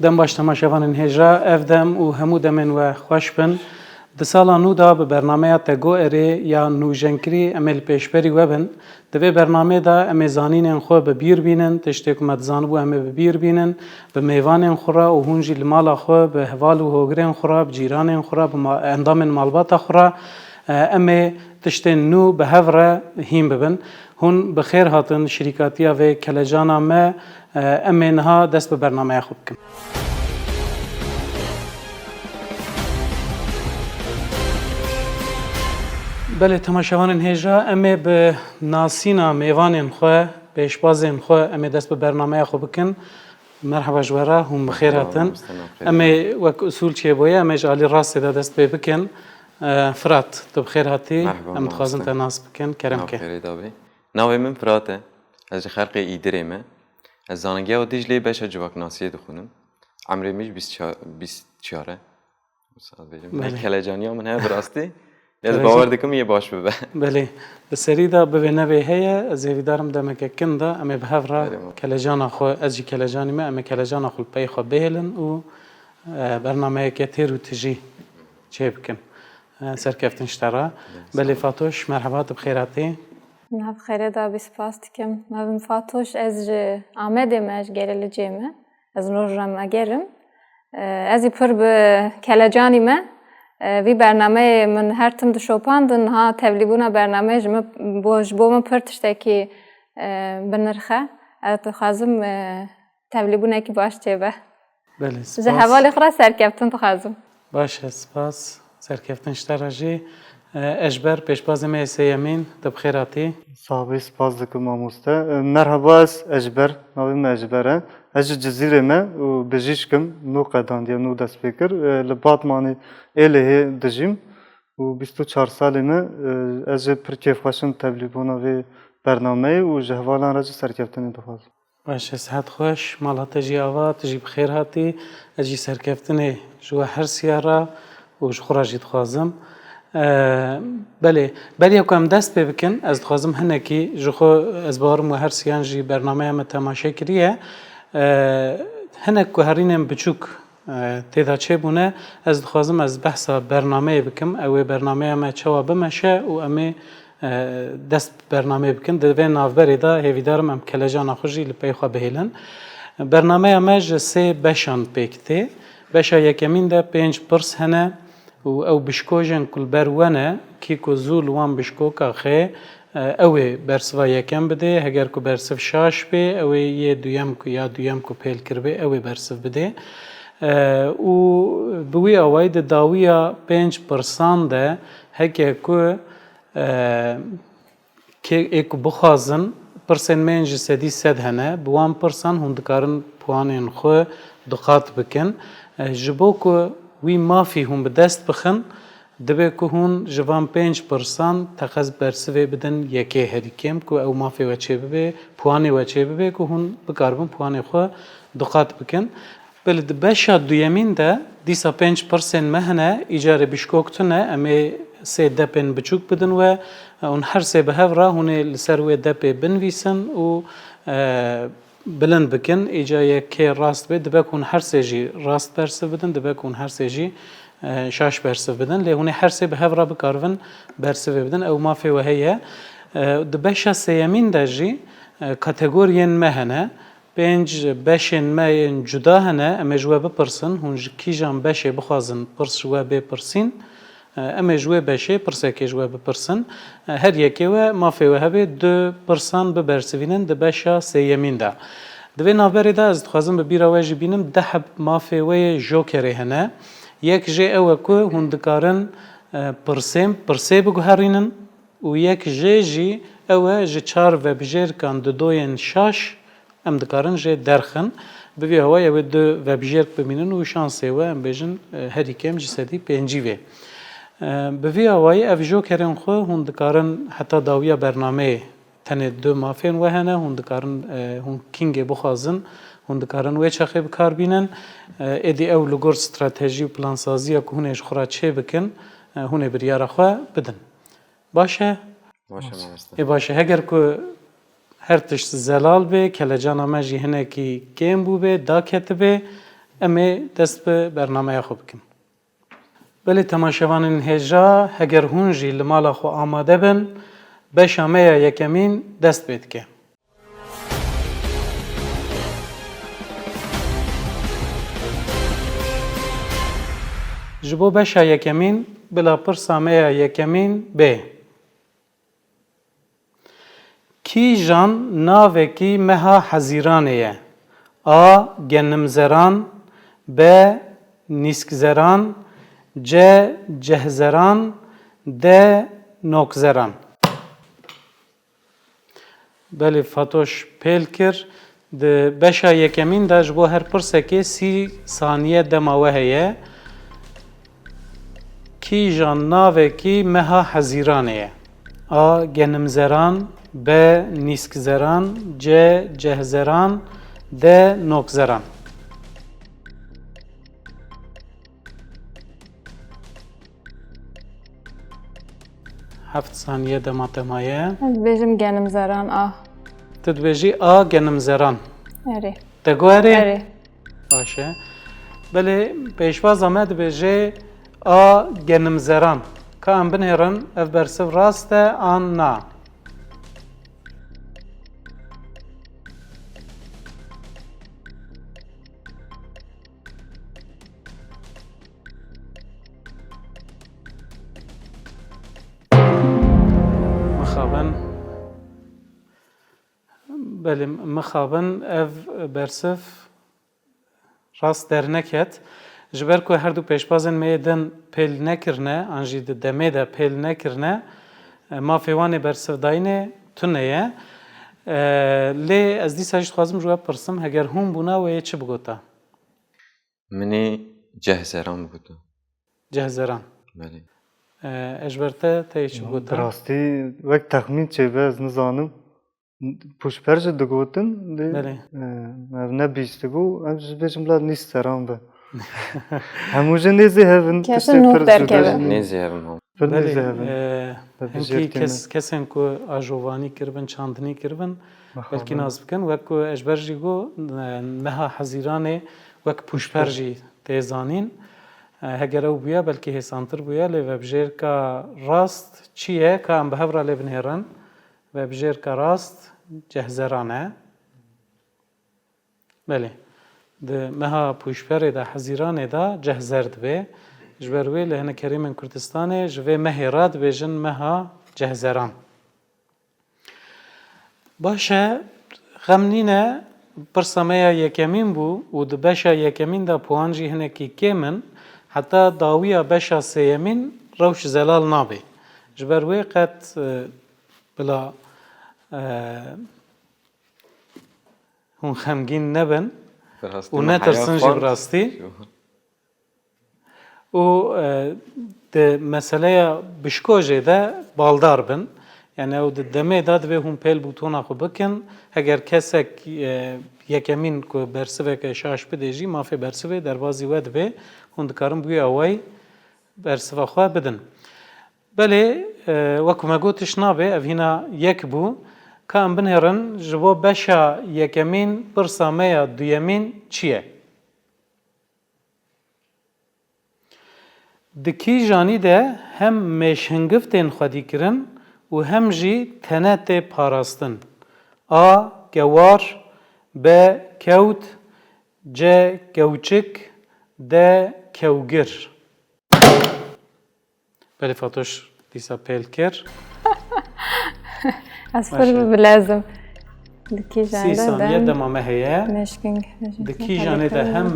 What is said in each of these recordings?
دم باش تماشاوان هجرا افدم و همو دمن و خوش بن د سالا نو دا به برنامه تگو اره یا نوجنکری امل پیشبری وبن دوی برنامه دا امزانین خو به بیر بینن تشتک مدزان بو امه به بیر بینن به میوان خورا و هونجی المال خو به حوال و هوگرن خورا به جیران خورا به اندام مالبات خورا امه تشتن نو به هفره هیم ببن هون بخیر هاتن شرکاتیا و کلجانا ما امنها دست به برنامه خوب کن بله تماشاوان هجرا امه به ناسینا میوان خو پیشبازن خو امه دست به برنامه خوب کن مرحبا جوارا هم بخیر هاتن امه وک اصول چه بویا امه جالی راست دست به بکن فرات تو بخیر هاتی ام تخوازن تناس بکن کرم که ناوی من فراته از خلق ایدرمه از زانگی و دیجلی بهش جوک ناسیه دخونم عمری میش 24 من کلجانی من ها براستی یاد باور دکم یه باش ببه بله بسری دا ببینه به هیا از ویدارم دمک کندا ام به هفرا کلجان خو از کلجانی ما ام کلجان خو پی خو بهلن و برنامه کتیر و تجی چه بکن سرکفتن اشترا بله فاتوش مرحبا بخیراتی ناف خیره دا بیسپاس دکم ناویم فاتوش از آمدم از گرلجیمه از نورجم اگرم ازی پر به کلجانی ما وی برنامه من هر تم دشوپاندن ها تبلیغونا برنامه جم بوم پر تشتکی بنرخه از خازم تبلیغونا کی باش چه بله ز حوالی خرا سرکفتن خازم باشه سپاس سرکفتن اشتراجی اجبر پیشباز میسیمین دبخیراتی صاحبی سپاس دکم آموزته مرحبا از اجبر ناویم اجبره از جزیره ما و بجیشکم نو قداندیم نو دست بکر لباد مانی ایله دجیم و 24 سالی ما از پرکیف خواستم تبلیغونا و برنامه و جهوالان راج سرکفتن دخواست باشه صحت خوش مالات جی آوا تجی بخیر هاتی اجی سرکفتن جو هر سیاره و جخورا جید خوازم بله بله کم دست بکن از خوازم هنکی جخو از بارم و هر سیان جی برنامه هم تماشا کریه هنک که هرینم بچوک تیدا چه بونه از خوازم از بحثا برنامه بکم او برنامه هم چوا بمشه و امی دست برنامه بکن دوی نافبری دا هیویدارم ام کلجان خوشی لپی خواه بهیلن برنامه هم سه بشان پیکته بشا یکمین دا 5 پرس هنه و او بشکوجن کل برونه کی کو زول وان بشکو کا خه او برسوا یکم بده هگر کو برسف شاش به او یه دویم کو یا دویم کو پیل کربه او برسف بده و بوی اوید داویا 5% ده هک کو که یک بخازن پرسن منج سدی سد هنه بوان پرسن هندکارن پوانین خو دقات بکن جبو کو وی مافی هم به دست بخن دبی که هون جوان 5% تخص برسوی بدن یکی هریکیم که او مافی وچه ببی پوانی وچه ببی که هون بکاربن پوانی خو دقات بکن بله دبشا دویمین ده دیسا 5% مهنه ایجار بشکوکتونه امی سه دپن بچوک بدن و اون هر سه به هفرا هونه لسروی دپی بنویسن و بلند بکن ایجای که راست بید دبکون هر سه جی راست برسه بدن دبکون هر سه جی شاش برسه بدن لهونه هر سه به هفرا بکارون برسه بدن او مافی و هیه دبشا سیمین ده جی کاتگورین مهنه 5 بشن ما جدا هنه اما جوا بپرسن هونج کیجان بشه بخوازن پرس جوا بپرسین اما جوا بشه پرسه که جوا بپرسن هر یکی و مافی و هبه 2% ببرسوینن دبشا سیمین ده دوی نابری ده از خوازم ببیره واجی بینم ده مافی و جوکره هنه یک جه او که هندکارن پرسه بگوهرینن و یک جه جی او جه 4 و بجیر کان دوین شاش ام دکارن جه درخن بوی هوای او دو و بجیر بمینن و شانسه و ام بیجن هری کم جسدی پنجی وی بوی هوای او جوکرن خو هندکارن حتی داویا برنامه تنه 2 مافین و هنه هندکارن هن کینگ بخوازن هندکارن و چخه بکار بینن ادی او لگور استراتژی و پلانسازی که هنش خورا چه بکن هنه بریار خو بدن باشه باشه اگر که هر تشت زلال به کلجان آمجی هنه کی کم بو به دا کتبه em ê dest bi bernameya xwe bikin. Belê temaşevanên hêja heger hûn jî li mala xwe amade bin, beşa me ya yekemîn dest pê dike. Ji bo beşa yekemîn bila pirsa me ya yekemîn bê. Kîjan navekî meha hezîranê ye? A. Genimzeran, B. Nîskzeran, C. Cehzeran, D. Nokzeran. Belê Fatoş pêl kir. Di beşa yekemîn de ji bo her pirsekê 30 saniye dema we heye. Kîjan navekî meha hezîranê ye? A. Genimzeran, B. Nîskzeran, C. Cehzeran, D. Nokzeran. Heft saniye dema temaye. Ez bêjim genimzeran a. Tu dibêjî A. Genimzeran. Erê. Te guherî? Erê. Baş e. Belê pêşvaza me dibêje A. Genimzeran. Ka em binêrin ev bersiv rast e an na. Mixabin belê mixabin ev bersiv rast derneket. Ji ber ku her du pêşbazên me din pêl nekirine, an jî di demê de pêl nekirine, mafê wan ê bersivdayînê tune ye. Lê ez dîsa jî dixwazim ji we pirsim, heger hûn bûna wê çi bigota? Minê cehzeran bûto. Cehzeran. Belê. Ez ji ber te tê çi bigota? Rastî wek texmîn çêbe ez nizanim. Puşper ji digotin lê Belê. ev ne bîstibû ev ji bêjim la nîsteran be. Hemû jî nêzî hevin. Kesin tiştê nûk pir derkeve. zû Nêzî hevim ham. pir nêzî Belê. hevin. Hinkî kesên ku ajovanî kiribin, çandinî kiribin, belkî nas bikin. Wek ku ez ber jî got meha hezîranê wek pûşper jî tê zanîn. Heger ew bûye belkî hêsantir bûye lê vebijêrka rast çi ye ka em bi hev re lê binêrin. Vebijêrka rast cehzeran e. Belê. Di meha pûşperê de hezîranê de cehzer dibe. Ji ber wê li hinek kerîmên Kurdistanê ji vê mehê re dibêjin meha cehzeran. Baş e, xemnîn e pirsa me ya yekemîn bû û di beşa yekemîn de puan jî hinekî kêm in. Heta dawiya beşa sêyemîn rewş zelal nabe. Ji ber wê qet bila hûn xemgîn nebin û netirsin jî bi rastî. û di meseleya bişkojê de baldar bin. Yani ew di demê de divê hûn pêl bûtona xwe bikin. Heger kesek yekemîn ku bersiveke şaş bidê jî mafê bersivê derbasî we divê hûn dikarin bûya wê bersiva xwe bidin. Belê wekû me got tiş nabe ev hîna yek bû ka em binêrin ji bo beşa yekemîn pirsa me ya duyemîn çi ye? Di kîjanî de hem mêşhingiftên xwedîkirin û hem jî tenetê parastin. A. Gewar, B. Kewt, C. Kewçik, D. Kewgir. Belê Fatoş dîsa pêl kir. Ez pir bilezim. Di 30 kîjanê saniye de dema me heye. meşking. Di kîjanê de hem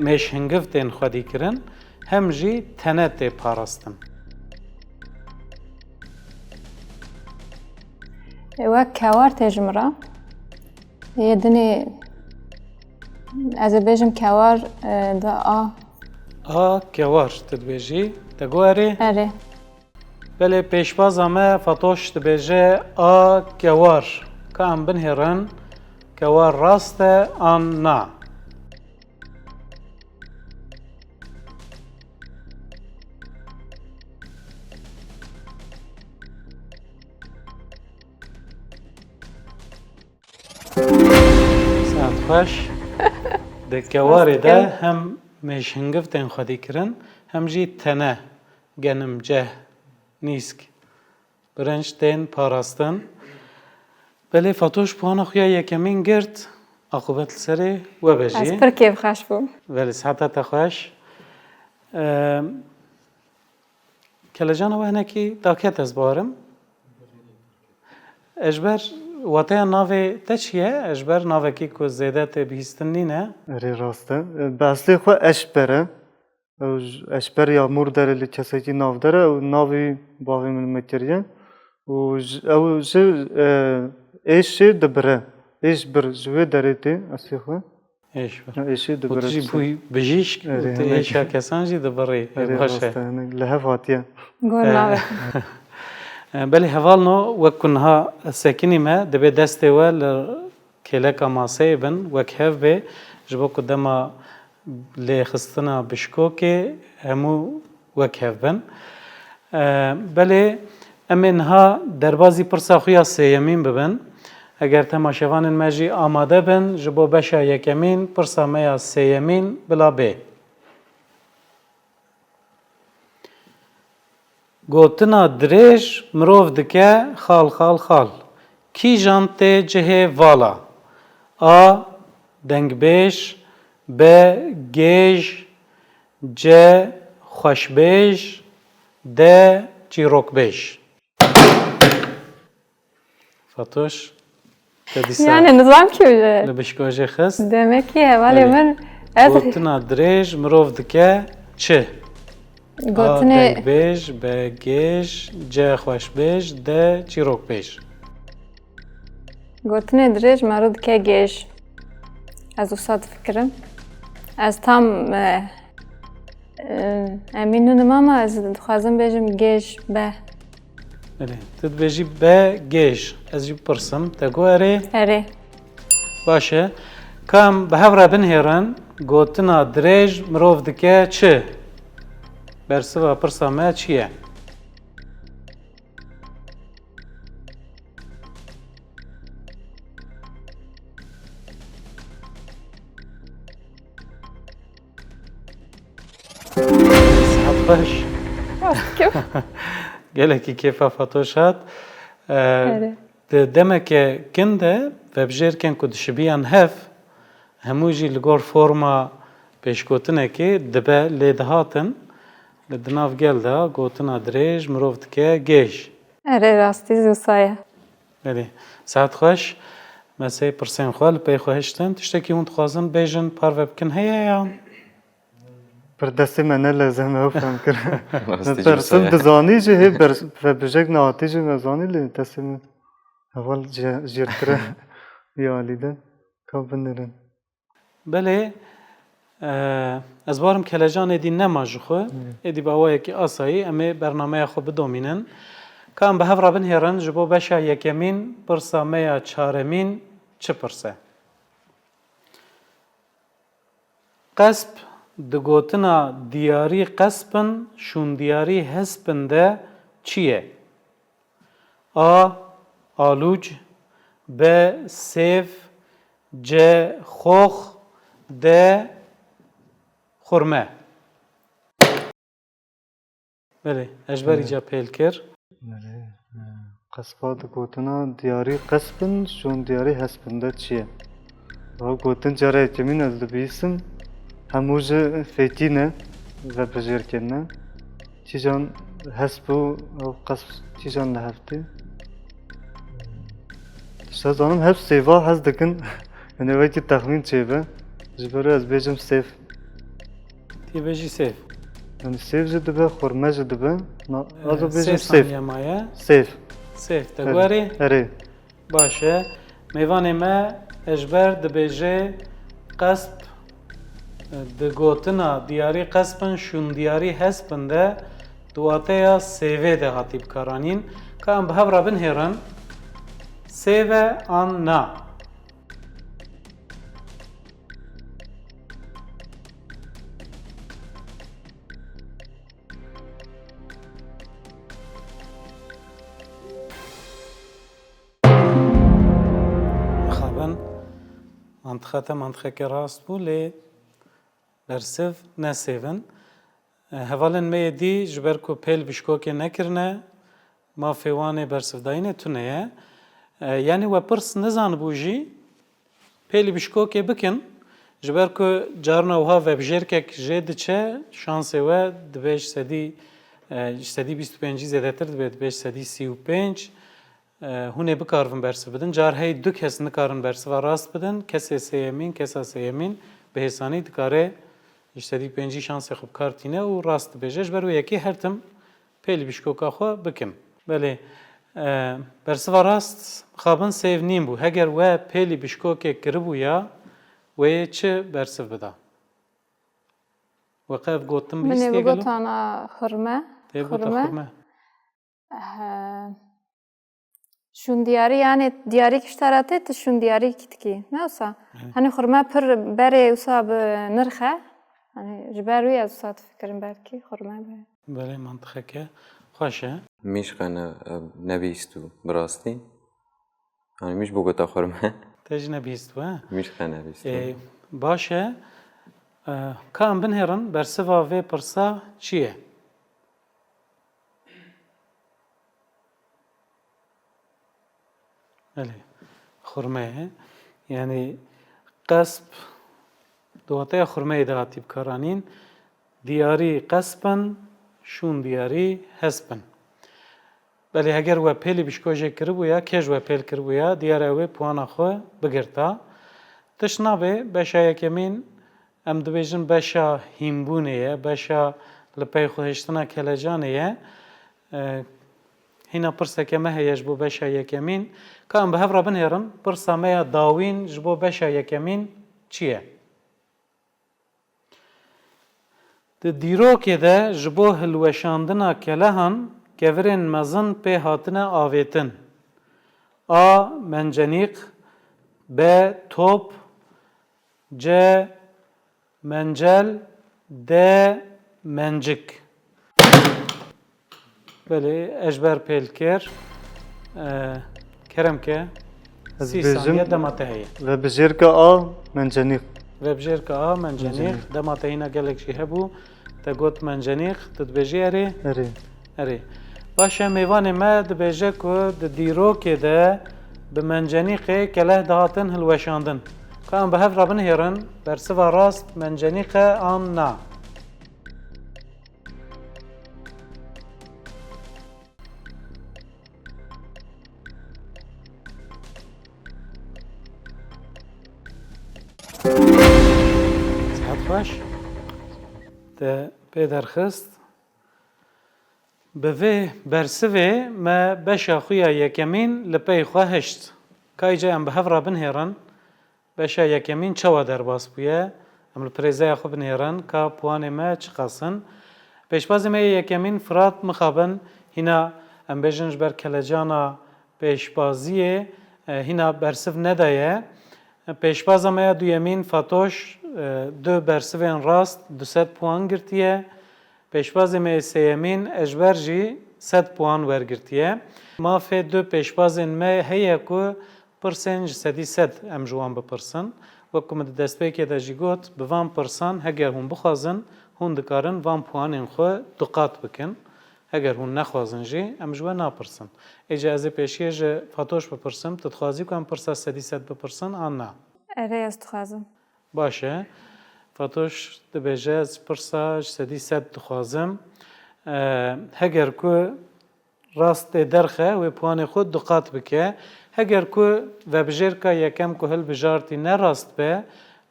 mêşhingiftên xwedîkirin hem jî tenetê parastin. Wek kewar tê ji min re. Yê dinê ez ê bêjim kewar di a. A. Kewar tu dibêjî. Te guherî? Erê. Belê pêşvaza me Fatoş dibêje A. Kewar. Ka em binêrin kewar rast e an na. Saat xweş. Di kewarê de hem mêşhingiv tên xwedî kirin, hem jî tene, genim, ceh, nîsk, birinc tên parastin. Belê Fatoş puana xwe ya yekemîn girt, aqibet li serê we Ez bejî. pir kêfxweş bûm. Belê siheta te xweş. Kelejana we hinekî daket ez barim. Eşber wateya navê te çi ye? Eşber navekî ku zêde tê bihîstin nîne. Erê rast e. Bi eslê xwe eşber e. Eşber ya murdere li kesekî navdar e û navê bavê min mekiriye. û ew ji êşê dibire. Êş bir ji wê derê tê eslê xwe. Eşber. Êşê û dibire. tu jî bûyî bijîşk û Erê, tu hinek. êşa kesan jî dibirî. Erê Baş rast e. e. Hinek li hev hatiye. Gor nave. Belê hevalno wek ku niha sekinî me dibe destê we li kêleka maseyê bin wek hev bê ji bo ku dema lêxistina bişkokê hemû wek hev bin. Belê em ê niha derbasî pirsa xwe ya sêyemîn bibin. Eger temaşevanên me jî amade bin ji bo beşa yekemîn pirsa me ya sêyemîn bila bê. Gotina dirêj mirov dike xal xal xal. Kîjan tê cihê vala? A. Dengbêj, B. Gêj, C. Xweşbêj, D. Çîrokbêj. Fatoş, te dîsa Yani nizam ki li bişkojê xist. demek ki hevalê min ez Gotina dirêj mirov dike çi? A. gotinê Dengbêj, B. Gêj, C. Xweşbêj, D. Çîrokbêj. gotinê dirêj mero dike gêj. Ez wisa difikirim. Ez tam emîn nidim ama ez dixwazim bêjim gêj be. Belê, tu dibêjî B. Gêj. Ez jî pirsim. Te got erê? Erê. Baş e. Kam bi hev re binhêrin gotina dirêj mirov dike çi? Bersiva pirsa me çi ye? Sihat baş. Gelekî kêfa Fatoş hat. Erê. Di demeke kin de vebjêrkên ku dişibiyan hev hemû jî li gor forma pêşgotinekê dibe lê dihatin. Li di nav gel de gotina dirêj mirov dike gêj. Erê rastî wisa ye. Belê. Saet xweş. Meseyê pirsên xwe li pê xwe hiştin. Tiştekî hûn dixwazin bêjin parve bikin heye ya? Bir destê me nelezem ew fehm kir. Rastî Dersim dizanî jî hê vebijek nehatî jî nezanî lê destê me heval jêrtire ya alî de ka binêrin. Belê ez barim kelecanê dî nema ji xwe êdî bi awayekî asayî em ê bernameya xwe bidomînin. Kam bi hev re binhêrin ji bo beşa yekemîn pirsa me ya çaremîn çi pirse? Qesp di gotina diyarî qespin şûndiyarî hespin de çi ye? A. Alûc, B. Sêv, C. Xox, D. Xurme. Belê, eşberî ca pêl kir. Qespa digotina diyarî qespin şûn diyarî hespin de çi ye? Ew gotin cara yekemîn ez dibîsim hemû ji fêtî ne vebijêrkên ne. Kîjan hesp û ew qesp kîjan li hev tê? Dişta zanim hep sêva hez dikin yani wekî texmîn çêbe. Ji ber ez bêjim sêv. Tîbêjî sêv. Yani sêv jî dibe, xurme jî dibe. Az bêjim Sêv sêv. saniye maye. Sêv. Sêv. Te gwerî? Erê. Baş e. Mêvanê me eşber dibêje qesp di gotina diyarî qespin şûndiyarî hespin de di wateya sêvê de hatî bikaranîn. Ka em bi hev re binhêrin sêv e an na. Mixabin منطقه منطقه راست بو لی برسف نسیون هوالن می دی جبر کو پیل بشکو که نکرنه ما فیوانه برسف داینه تونه یعنی و پرس نزان بوجی پیل بشکو که بکن جبر کو جارنا وها و بجر که جد چه شانس و دبیش سدی 25 زیاده تر دبیش سدی 35 هونه بکارن برسف بدن جار هی دو کس نکارن برسف راست بدن کسی سیمین کسی سیمین به حسانی دکاره İşte penci şansı خوب kartine و rast bejeş beru yeki her tim peli bişkoka xwe bikim. Belê bersiva rast xabin sevnîn bû. Heger we pêlî bişkokê kiribûya wê çi bersiv bida? Weqe ev gotin من bîstê gelo? بگوتانا خرمه Tê gota xurme. شون دیاری یعنی دیاری کشتراته تو شون دیاری کتکی نه اوسا هنی خرمه پر بره اوسا به نرخه hani جبروی از ساعت فکرم برکی خورمه به. Belê mantıqeke xweş e. میشه نبیستو براستی hani میشه بگوتا خورمه Te jî nebîst we. میشه نبیستو Baş e ka em binêrin bersiva vê pirsa çi ye? Belê xurme ye. Yani qesb دواتای خرمه دهاتی بکارانین دیاری قسبن شون دیاری حسبن بله اگر و پیلی بشکوجه کربویا کج و پیل کربویا دیاره و پوانا خو بگرتا تشنابه بشا یکمین ام دبیجن بشا هیمبونه بشا لپی خوهشتنا کلجانه هینا پرسه که مه یجبو بشا یکمین که ام به هفرا بنهرم پرسه مه داوین جبو بشا یکمین چیه؟ د دیروکê de ji bo hilweşandina kelehan kevirên mezin pê hatine avêtin. A. Mencenîq B. Top C. Mencel D. Mencik Belê eşber pêlkêr keremke sî saniye dema te heye. Ve bijêrka a mencenîq. Vebjêrka a mencenîq dema te hîna gelek jî hebû te got mencenîq tu dibêjî erê Erê. erê. Baş e mêvanê me dibêje ku di dîrokê de bi mencenîqê keleh dihatin hilweşandin. Ka em bi hev re binêrin bersiva rast mencenîq e an na. Sihat xweş. Te pê derxist bi vê bersivê me beşa xwe ya yekemîn li pey xwe hişt. Kayca em bi hev re binêrin beşa yekemîn çawa derbas bûye em li pirêzeya xwe binêrin ka puanê me çiqasin. Pêşbazê me yê yekemîn Firat mixabin hîna em bêjin ji ber kelecana pêşbaziyê hîna bersiv nedaye. Pêşbaza me ya duyemîn Fatoş du bersivên rast 200 puan girtiye. Pêşbazê me sêyemîn Eşber jî 100 puan wergirtiye. Mafê du pêşbazên me heye ku pirsên ji sedî sed em ji wan bipirsin. Wekku min di destpêkê de jî got bi van pirsan heger hûn bixwazin hûn dikarin van puanên xwe diqat bikin. Heger hûn nexwazin jî em ji we napirsin. Êce ez ê pêşiye ji Fatoş bipirsim, tu dixwazî ku em pirsa sedî sed bipirsin an na. اره از دخوازم باش e. Fatoş dibêje ez pirsa ji sedî sed dixwazim. Heger ku rastê derxe wê puanê xwe diqat bike. Heger ku vebijêrka yekem ku hilbijartî ne rast be,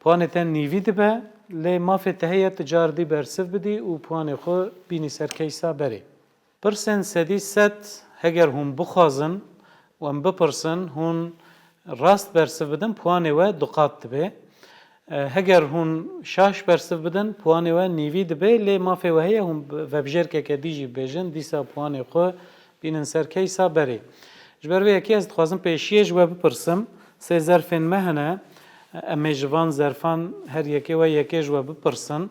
puanê te nîvî dibe, lê mafê te heye tu cardî bersiv bidî û puanê xwe bînî ser keysa berê. Pirsên sedî sed heger hûn bixwazin û em bipirsin hûn rast bersiv bidin puanê we diqat dibe. Heger hûn şaş bersiv bidin puanê we nîvî dibe lê mafê we heye hûn vebijêrkeke dî jî bêjin dîsa puanê xwe bînin ser keysa berê. Ji ber vê yekê ez dixwazim pêşiye ji we bipirsim sê zerfên me hene em ê ji van zerfan her yekê we yekê ji we bipirsin.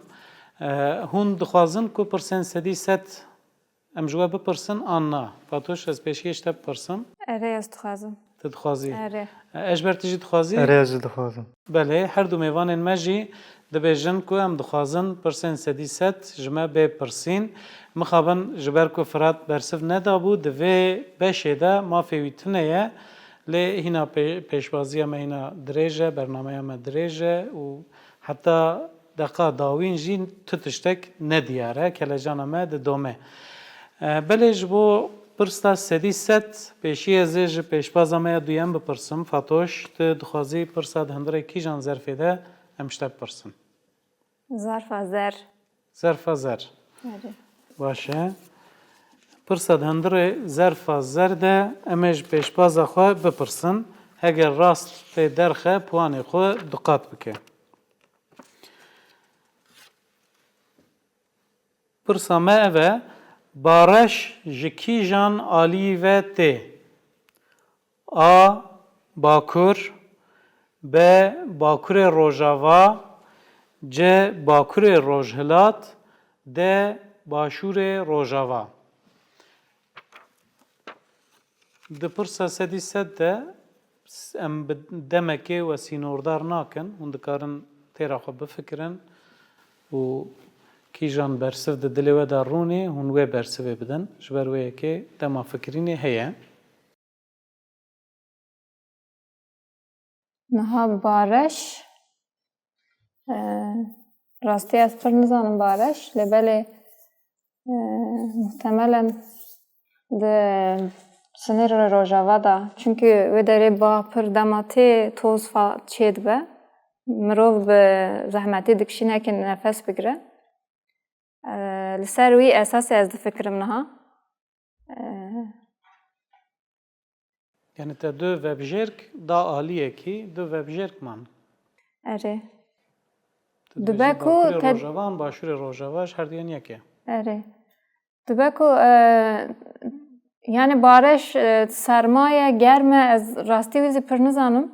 Hûn dixwazin ku pirsên sedî sed em ji we bipirsin an na. Fatoş ez pêşiye ji te bipirsim. اره از دخوازم Tu dixwazî. اره Eşber tu jî dixwazî? اره از دخوازم Belê, her du mêvanên me jî dibêjin ku em dixwazin pirsên sedî sed ji me bê pirsîn. Mixabin ji ber ku Firat bersiv nedabû, di vê beşê de mafê wî tune ye. Lê hîna pêşwaziya me hîna dirêj e, bernameya me dirêj e û heta deqa dawîn jî tu tiştek nediyar e, kelecana me di dome. Belê ji bo pirsa sedî sed pêşî ez ê ji pêşbaza me ya duyem bipirsim. Fatoş, tu dixwazî pirsa di hundirê kîjan zerfê de em ji te bipirsin? ظرف زر Zerfa zer. اره Baş e. Pirsa di hundirê zerfa zer de em ê ji pêşbaza xwe bipirsin. Heger rast tê derxe, puanê xwe diqat bike. Pirsa me ev e, bareş ji kîjan alî ve tê? A. Bakur B. Bakurê Rojava C. Bakurê Rojhilat D. Başûrê Rojava. Di pirsa sedî sed de em bi demekê wesînordar nakin, hûn dikarin têra xwe bifikirin û kîjan bersiv di dilê we de rûnê hûn wê bersivê bidin. Ji ber wê yekê dema fikirînê heye. Niha bareş rastî ez pir nizanim bareş lê belê muhtemelen di sinêrê Rojava da çünkü wê derê ba pir dema tê toz çê dibe mirov bi zehmetî dikişînekê nefes bigire. Li ser wî esasê ez difikirim niha. Yani te du vebjêrk da aliyekî du vebjêrkman. Erê. Tu Dibe dibêjî ku Bakurê te- Rojava an Başûrê Rojava ji her duyan yek e. Erê. Dibe ku yani bareş sermaye germe ez rastî wî zî pir nizanim.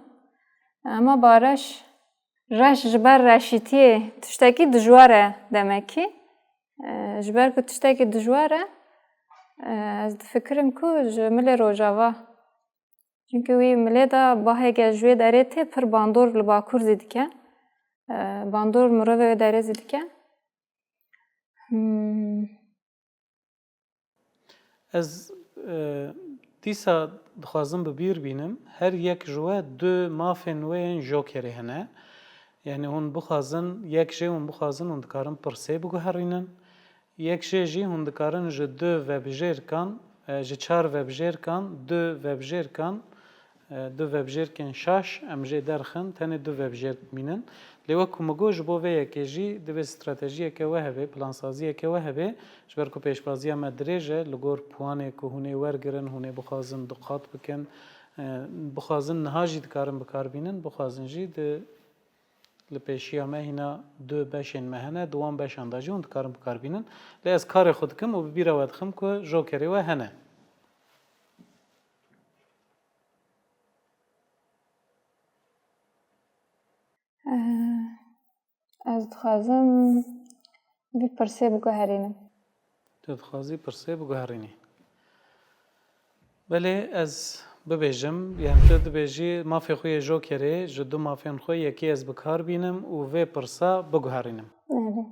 Ama bareş reş ji ber reşîtiyê tiştekî dijwar e demekî. Ji ber ku tiştekî dijwar e ez difikirim ku ji milê Rojava. Çünkü wî milê da bahêke ji wê derê tê pir bandor li Bakur zî dike. Bandor mirovê wê derê zî dike. Ez dîsa dixwazim bi bîr bînim her yek ji we du mafên wê yên jokerê hene. Yani hûn bixwazin yek jê hûn bixwazin hûn dikarin pirsê biguherînin. Yek jê jî hûn dikarin ji du vebjêrkan ji çar vebjêrkan du vebjêrkan du vebjêrkên şaş em jê derxin tenê du vebjêrk bînin. Lê wekû min got ji bo vê yekê jî divê stratejiyeke we hebe, plansaziyeke we hebe ji ber ku pêşbaziya me dirêj e li gor puanê ku hûn ê wergirin, hûn ê bixwazin diqat bikin, bixwazin niha jî dikarin bikarbînin, bixwazin jî li pêşiya me hîna du beşên me hene, di wan beşan da jî hûn dikarin bikarbînin. Lê ez karê xwe dikim û bi bîra we dixim ku jokerê we hene. Ez dixwazim vî pirsê biguherînim. Tu dixwazî pirsê biguherînî. Belê ez bibêjim, yani tu dibêjî mafê xwe yê jokerê ji du mafên xwe yekê ez bikar bînim û vê pirsa biguherînim. Erê.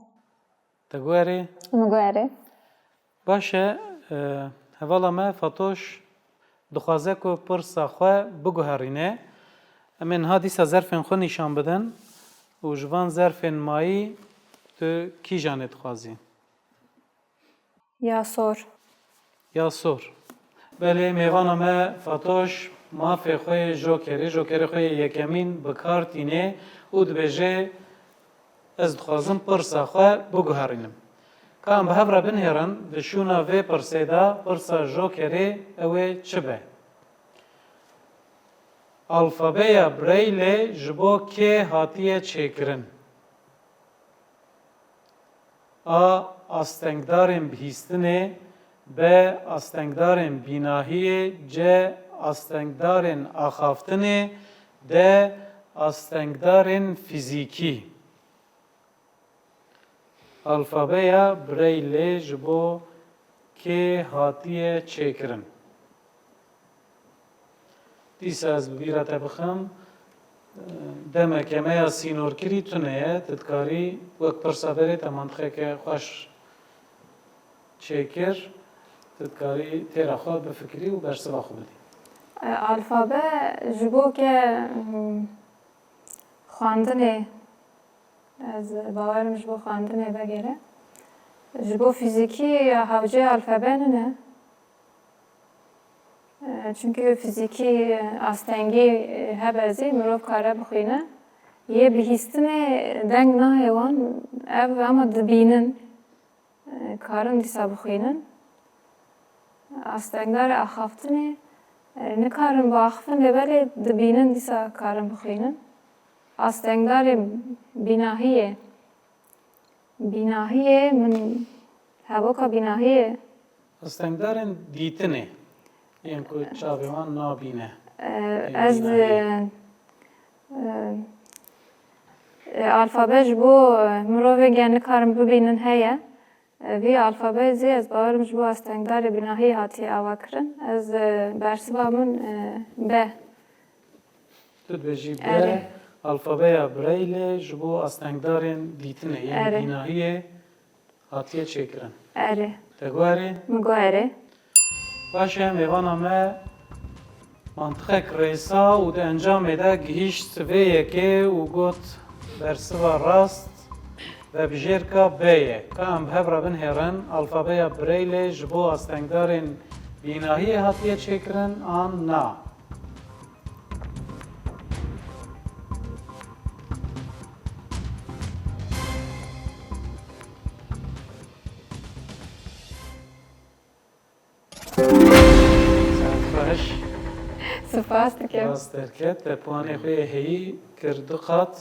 Te guherî? Min got erê. Baş e, hevala me Fatoş dixwaze ku pirsa xwe biguherîne. Em ê niha dîsa zerfên xwe nîşan bidin û ji van zerfên mayî tu kîjan ê dixwazî? Ya sor. Ya sor. Belê mêvana me Fatoş mafê xwe yê jokerê, jokerê xwe yê yekemîn bikar tîne û dibêje ez dixwazim pirsa xwe biguherînim. Ka em bi hev re binêrin di şûna vê pirsê de pirsa jokerê ew ê çi be? Alfabeya Braille ji bo kê hatiye çêkirin? A. Astengdarên bihîstinê B. Astengdarên bînahiyê C. Astengdarên axaftinê D. Astengdarên fîzîkî. Alfabeya Braille ji bo kê hatiye çêkirin? دیسا از ببیره بخم demek emeya sînorkirî tune ye titkarî wek pirsa berê te mantıqeke xweş çêkir titkarî têra xwe bifikirî û bersiva xwe bidî. Alfabe ji bo ke xwandinê ez bawerim ji bo xwandinê vegere ji bo fîzîkî hewcê alfabe ne çünkü fîzîkî astengî hebe zî mirov kare bixwîne yê bihîstinê deng nahe wan ev ama dibînin karin dîsa bixwînin astengdarê axaftinê nikarin biaxivin lê belê dibînin dîsa karin bixwînin astengdarê bînahiyê min hevoka bînahiyê Astengdarên dîtinê yên ku çavê wan nabîne. Ez alfabe ji bo mirovê ge nikarin bibînin heye vî alfabe zî ez bawerim ji bo astengdarê bînahiyê hatiye avakirin ez bersiva min B. Tu dibêjî B Erê. alfabeya Braille ji bo astengdarên dîtinê yên Erê. bînahiyê hatiye çêkirin. Erê. Te gwarê Min got erê. baş e mêvana me mantıqek rêsa û di encamê de gihîşt vê yekê û got bersiva rast vebijêrka B ye. Ka em hev re binhêrin alfabeya Braille ji bo astengdarên bînahiyê hatiye çêkirin an na. Baş Spas dikim. rast derket te puanê xwe yê heyî kir du qat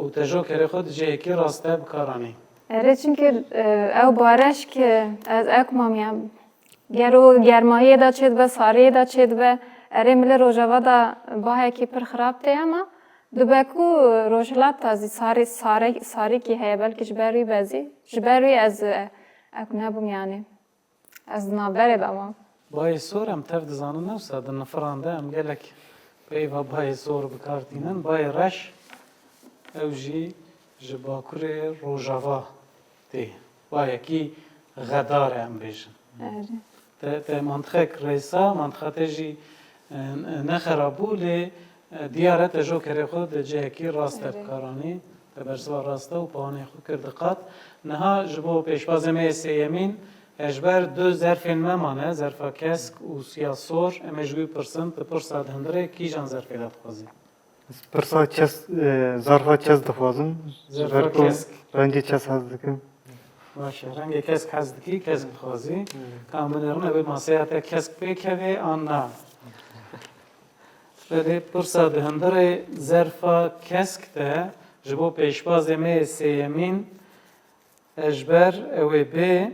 û te jokerê xwe di cihekî rast e bikaranî. Erê çünkü ew bareş ki ez ekumam ya gero germayê da çê dibe sariyê da çê dibe erê milê rojava da bahekî pir xirab tê ama dibe ku rojhilat da zî sarîkî heye belkî ji ber wî bezî ji ber wî ez eku nebûm yani ez di navberê de ama Bayê sor em tev dizanin newsa di nifiran de em gelek peyva bayê sor bikardînin. Bayê reş ew jî ji bakurê rojava tê. Bayekî xedar e em bêjin. erê. Te mantıqek rêsa mantıqa te jî nexerabû lê diyar e te jokerê xwe di cihekî rast e bikaranî. Te bersiva rast e û puanê xwe kir diqat. Niha ji bo pêşbazê me yê sêyemîn ji ber du zerfên me mane zerfa kesk û siyasor em ê ji wî pirsin tu pirsa dindirê kîjan zerfê de dixwazî? Pirsa zarfa kes dixwazim. Zarfa Ber ku kesk. rengê kes hez dikim. Baş e rengê kesk hez dikî kesk dixwazî. Ka min ew wê masaya te kesk pêkeve an na. Belê pirsa di hindirê zerfa kesk de ji bo pêşbazê me yê sêyemîn ji ber ew ê bê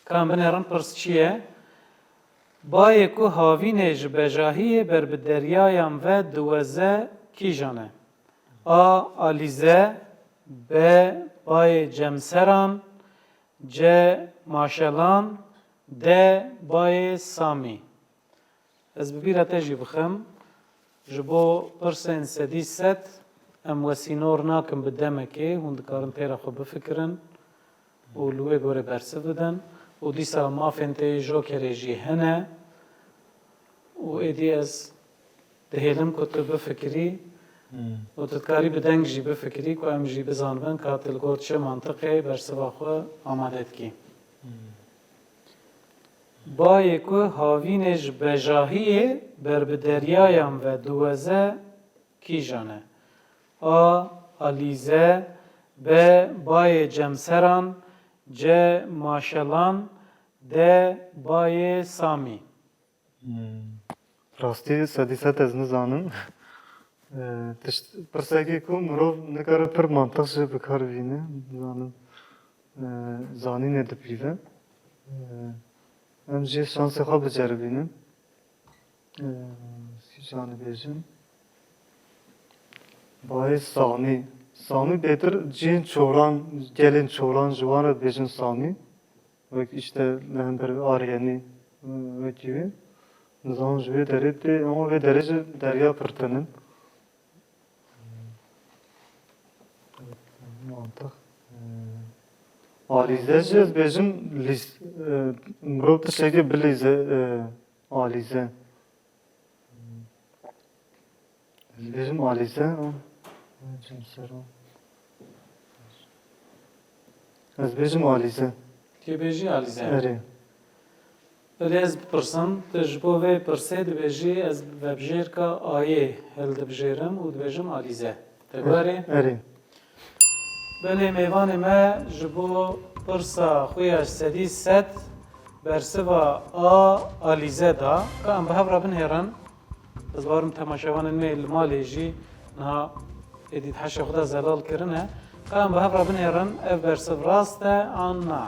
ka em binêrin pirs çi ye? Bayê ku havînê ji bejahiyê ber bi deryayan ve diweze kîjan e? A. Alîze B. Bayê cemseran C. Maşelan D. Bayê Samî. Ez bi bîra te jî bixim ji bo pirsên sedî set em wesînor nakin bi demekê hûn dikarin têra xwe bifikirin û li wê gorê bersiv bidin û dîsa mafên tê jokerê jî hene û êdî ez dihêlim ku tu bifikirî û tu dikarî bi deng jî bifikirî ku em jî bizanibin ka tu li gor çi mantiqê bersiva xwe amade dikî. Bayê ku havînê ji bejahiyê ber bi deryayan ve diweze kîjan e? A. Alîze B. Bayê cemseran C. Maşelan D. Bayê Samî. Rastî sedî set ez nizanim. Pirsekê ku mirov nikare pir mantiq jî bikar bîne. Nizanim zanînê dipîve. Em jî şansê xwe biceribînin. Kîjan bêjim? Bayê Samî. Samî bêtir cihên çoran, gelên çoran ji wan re dibêjin Samî. Wek işte li hember Aryenî wekî wê. Zan ji vê derê tê ama vê derê ji derya pirtinin. Mantık. Alize ji ez bêjim mirov tiştekî bilîze alize. Ez bêjim alize cimseran. Ez bêjim alize. تێبێژی ئالیزە Erê. بەێز بپرسم تژ بۆ vê pirsê dibêjî ez vebjêrka ayê hildibijêrim û dibêjim alize tevare Erê. belê mêvanê me ji bo pirsa xwe ya sedî sed bersiva a alize da ka em bi hev re binêrin ez barim temaşevanên me li malê jî niha êdî heşê xwe de zelal kirine ka em bi hev re binêrin ev bersiv rast e an na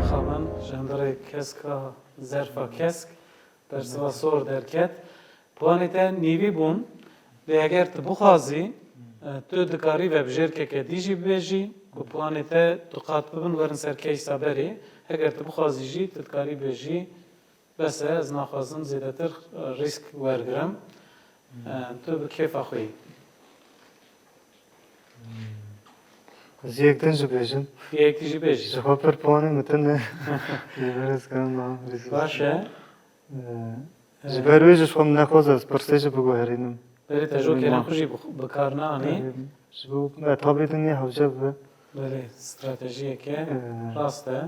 xaban jenderê keska zerfa kesk bersiva sor derket puanê te nîvî bûn lê eger tu bixwazî tu dikarî vebjêrkeke dî jî bibêjî ku puanê te tu qat bibin werin ser keysa berê eger tu bixwazî jî tu dikarî bêjî bes e ez naxwazim zêdetir rîsk wergirim tu bi kêfa xwe yî Ez yektin ji bêjim. yekî jî bêjî Ji xwe pir puanê min ne. Lêberez kirin na. baş e Ji ber wê ji xwe min nexwaz ez pirsê jî biguherînim. berê te jokêran xwe jî bikar nanî Ji bo etabê dinê hewce bibe. berê stratejiyeke rast e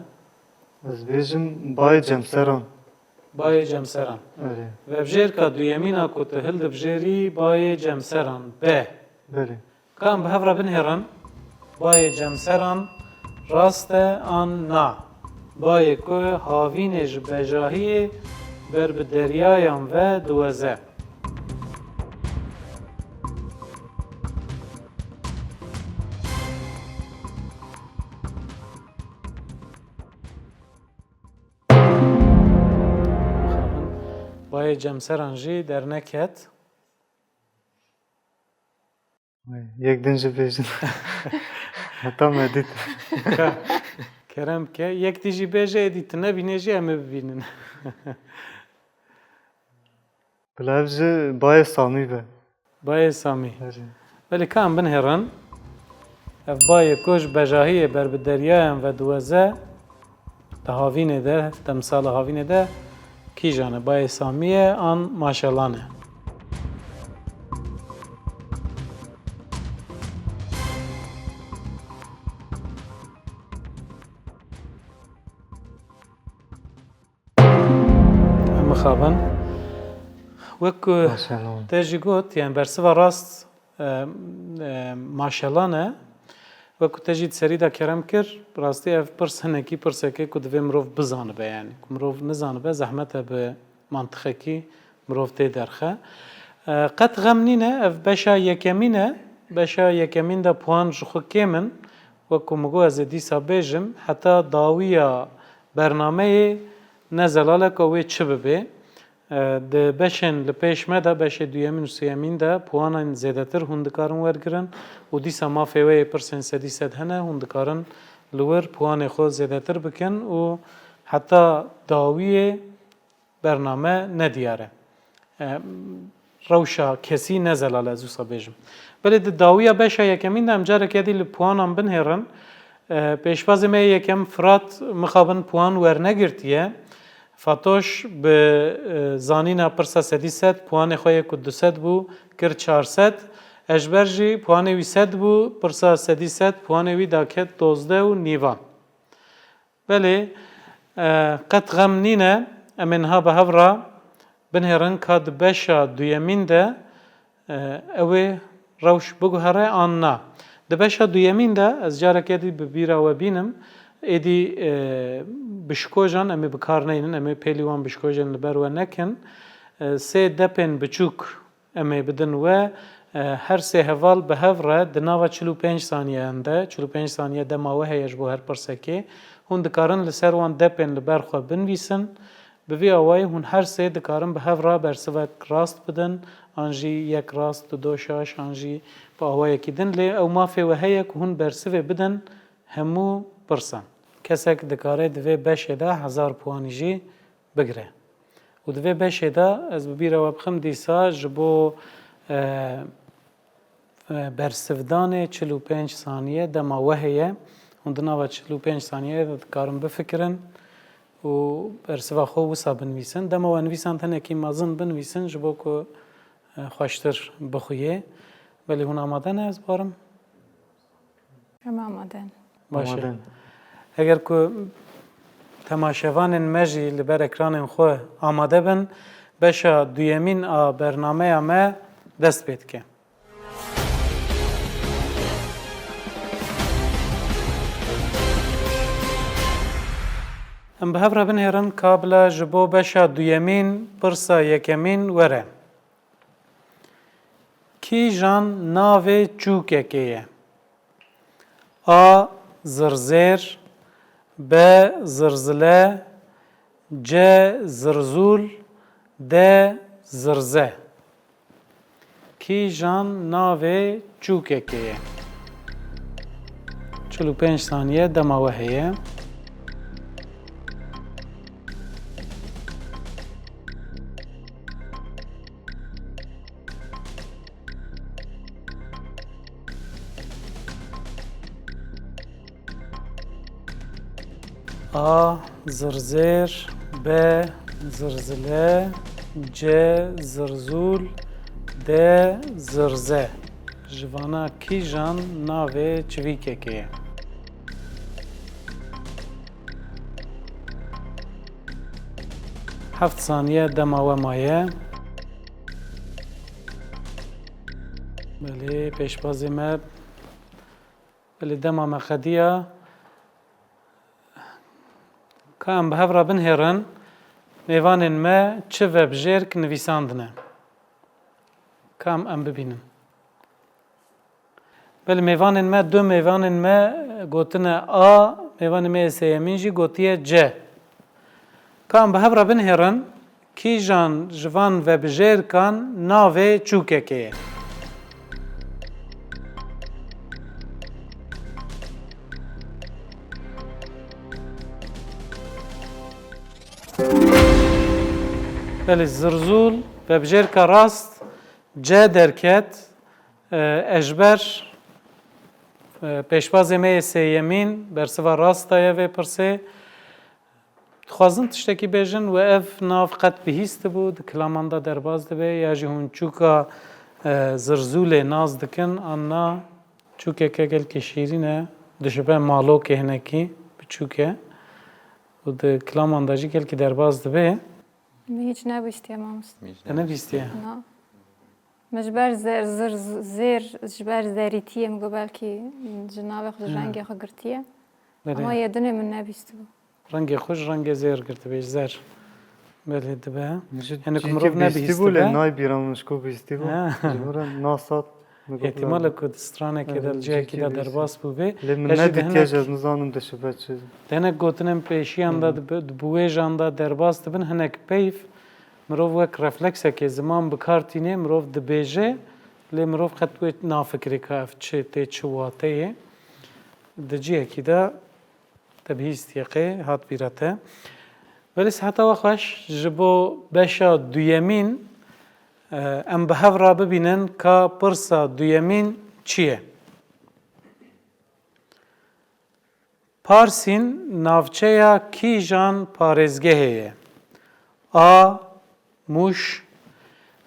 Ez bêjim bayê cemseran. bayê cemseran Erê. vebjêrka duyemîna ku tu hildibijêrî bayê cemseran b Belê. Kan bi hev re binêrin bayê cemseran rast e an na bayê ku havînê ji bejahiyê ber bi deryayan ve diweze bayê cemseran jî derneket Yekdin ji bêjin. Heta me dît. kerem ke yek tî jî bêje êdî tu nebînê jî em ê bibînin Bila ev ji bayê Samî be. bayê Samî Erê. Belê kan binêrin ev bayê ku ji bejahiyê ber bi deryayan ve diweze di havînê de temsala havînê de kîjan e bayê Samî ye an maşelan e em mixabin wek ku Maşallah. te jî got yani bersiva rast maşelan e wek ku te jî serî de kerem kir rastî ev pirs hinekî pirseke ku divê mirov bizanibe yani ku mirov nizanibe zehmet e bi mantixekî mirov tê derxe qet xem nîne ev beşa yekemîn e beşa yekemîn de puan ji xwe kêm in wek ku min got ez ê dîsa bêjim heta dawiya bernameyê ne zelaleka wê çi bibe di beşên li pêş me de beşê duyemîn û sêyemîn de puanan zêdetir hûn dikarin wergirin û dîsa mafê wê yê pirsên sedî sed hene hûn dikarin li wir puanê xwe zêdetir bikin û heta dawiyê bername nediyar e rewşa kesî ne zelal ez wisa bêjim belê di dawiya beşa yekemîn de em carekê dî li puanan binêrin pêşvazê me yekem Firat mixabin puan wernegirtiye Fatoş bi zanîna pirsa sedî sed puanê xwe yê ku du sed bû kir 400 Ejber jî puanê wî sed bû pirsa sedî sed puanê wî daket 12 û nîvan belê qet xem nîne em ê niha bi hev re binêrin ka di beşa duyemîn de ew ê rewş biguhere an na di beşa duyemîn de ez carekê dî bi bîra we bînim êdî bişkojan em ê bikar neynin em ê pêlî wan bişkojan li ber we nekin sê depên biçûk em ê bidin we her sê heval bi hev re di nava 45 saniyeyan de 45 saniye dema we heye ji bo her pirsekê hûn dikarin li ser wan depên li ber xwe binivîsin Bi vî awayî hûn her sê dikarin bi hev re bersivek rast bidin, an jî yek rast, du şaş, an jî bi awayekî din. Lê ew mafê we heye ku hûn bersivê bidin hemû pirsan. Kesek dikare divê beşê de 1000 puanî jî bigire. û divê beşê de ez bi bîra we bixim dîsa ji bo bersivdanê 45 saniye dema we heye. Hûn di nava 45 saniyê de dikarin bifikirin û bersiva xwe wisa binivîsin. Dema we nivîsan tenekî mezin binivîsin ji bo ku xweştir bixuye. Belê hûn amade ne ez barim? Em amaden. Baş e. Amaden. Eger ku temaşevanên me jî li ber ekranên xwe amade bin, beşa duyemîn a bernameya me dest pê dike. Em bi hev re binêrin ka bila ji bo beşa duyemîn pirsa yekemîn were. Kîjan navê çûkekê ye? A. Zirzêr, B. Zirzile, C. Zirzûl, D. Zirze. Kîjan navê çûkekê ye? 45 saniye dema we heye. A. Zirzêr, B. Zirzile, C. Zirzûl, D. Zirze. Ji vana kîjan navê çivîkekê ye? Heft saniye dema we maye. Belê pêşbazê me belê dema me xediya. Ka em bi hev re binhêrin mêvanên me çi vebjêrk nivîsandine? Ka em bibînin. Belê mêvanên me, du mêvanên me gotine A, mêvanê me ê sêyemîn jî gotiye C. Ka em bi hev re binhêrin kîjan ji van vebjêrkan navê çûkekê ye? Belê Zirzûl vebjêrka rast C derket. Eşber pêşbazê me yê sêyemîn bersiva rast daye vê pirsê. Dixwazin tiştekî bêjin û ev nav qet bihîst dibû, di kilaman da derbas dibe ya jî hûn çûka Zirzûlê naz dikin an na çûkeke gelkî şîrîn e, dijibe malokê hinekî biçûk e û di kilaman da jî gelkî derbas dibe. Hiç nebîstiye mamoste. Te nebîstiye? Na. Me ji ber zêr ji ber zerîtiyê min got belkî ji navê xwe ji rengê xwe girtiye. Ama yedinê min nebîstibû. Rengê xwe ji rengê zêr girtibê, ji zer. Belê dibe. Yani ku Cîkê mirov nebîst bîstîbû lê dibe. naybîran min ji ku bîstîbû. Ji bo re nasat. Ehtimale ku di stranekê de cihekî de derbas bûbê. Lê min Ya jî nedîtiye ez nizanim dişibe çi. Hinek gotinên pêşiyan da di bûêjan da derbas dibin hinek peyv mirov wek refleksekê ziman bikartînê mirov dibêje lê mirov qet wê nafikirê ka ev çi tê çi wateyê. Di cihekî de te bihîstiye qê hat bîra te. Belê siheta we xweş ji bo beşa duyemîn em bi hev re bibînin ka pirsa duyemîn çi ye? Parsîn navçeya kîjan parêzgehê ye? A. Muş,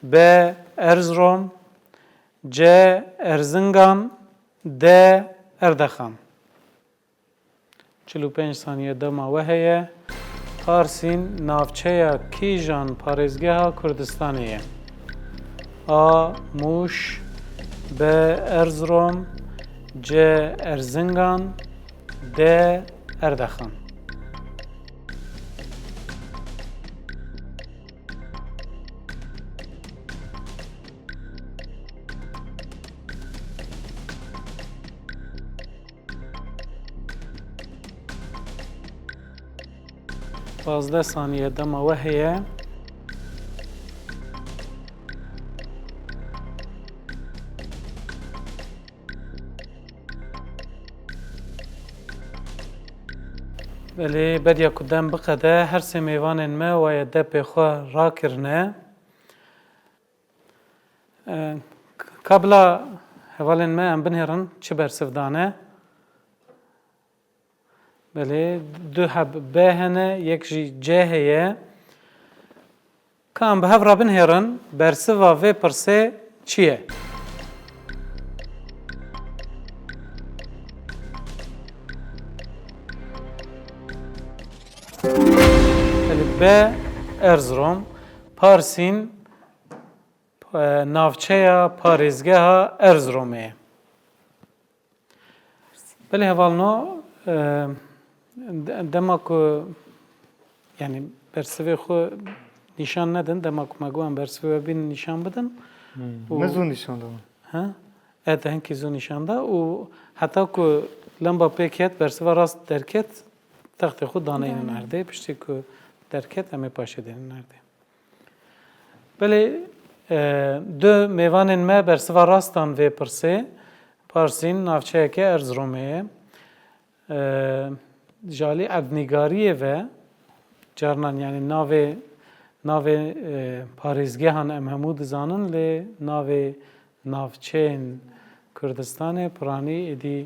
B. Erzurum, C. Erzincan, D. Erdexan. 45 saniye dema we heye. Parsîn navçeya kîjan parêzgeha Kurdistanê ye? A. Muş, B. Erzurum, C. Erzincan, D. Erdexan. 15 saniye dema we heye. Belê beriya ku dem biqede her sê mêvanên me waya depê xwe rakirine. Kabla hevalên me em binêrin çi bersivdane. Belê du heb B hene, yek jî C heye. Ka em bi hev re binêrin bersiva vê pirsê çi ye? B. Erzurum, Parsîn navçeya parêzgeha Erzurumê ye. Belê hevalno dema ku yani bersivê xwe nîşan nedin, dema ku me got bersivê we bînin nîşan bidin. Mezun nişanda. Ha? Evet, hinkî zû nîşanda û heta ku lemba pê ket bersiva rast derket textê xwe daneynin erdê piştî ku derket em ê paşê dênin erdê. Belê du mêvanên me bersiva rastan vê pirsê Parsîn navçeyeke Erzurumê ye. Ji alî evnîgariyê ve carinan yani navê parêzgehan em hemû dizanin lê navê navçeyên Kurdistanê piranî êdî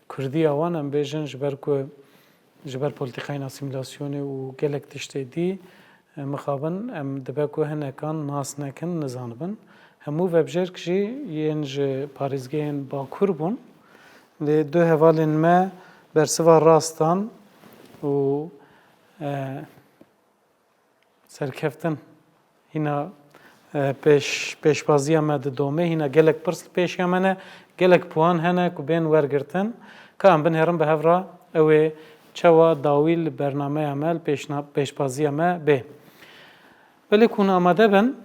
Kurdiya wan em bêjin ji ber ku ji ber polîtîkayên asîmîlasyonê û gelek tiştê dî mixabin em dibe ku hinekan nas nekin nizanibin. Hemû vebjêrk jî yên ji parêzgehên Bakur bûn. Lê du hevalên me bersiva rastan û serkeftin hîna pêşbaziya me di domê hîna gelek pirs li pêşiya me ne gelek puan hene ku bên wergirtin ka em binêrin bi hev re ew ê çawa dawî li bernameya me li pêşbaziya me bê. Belê ku hûn amade bin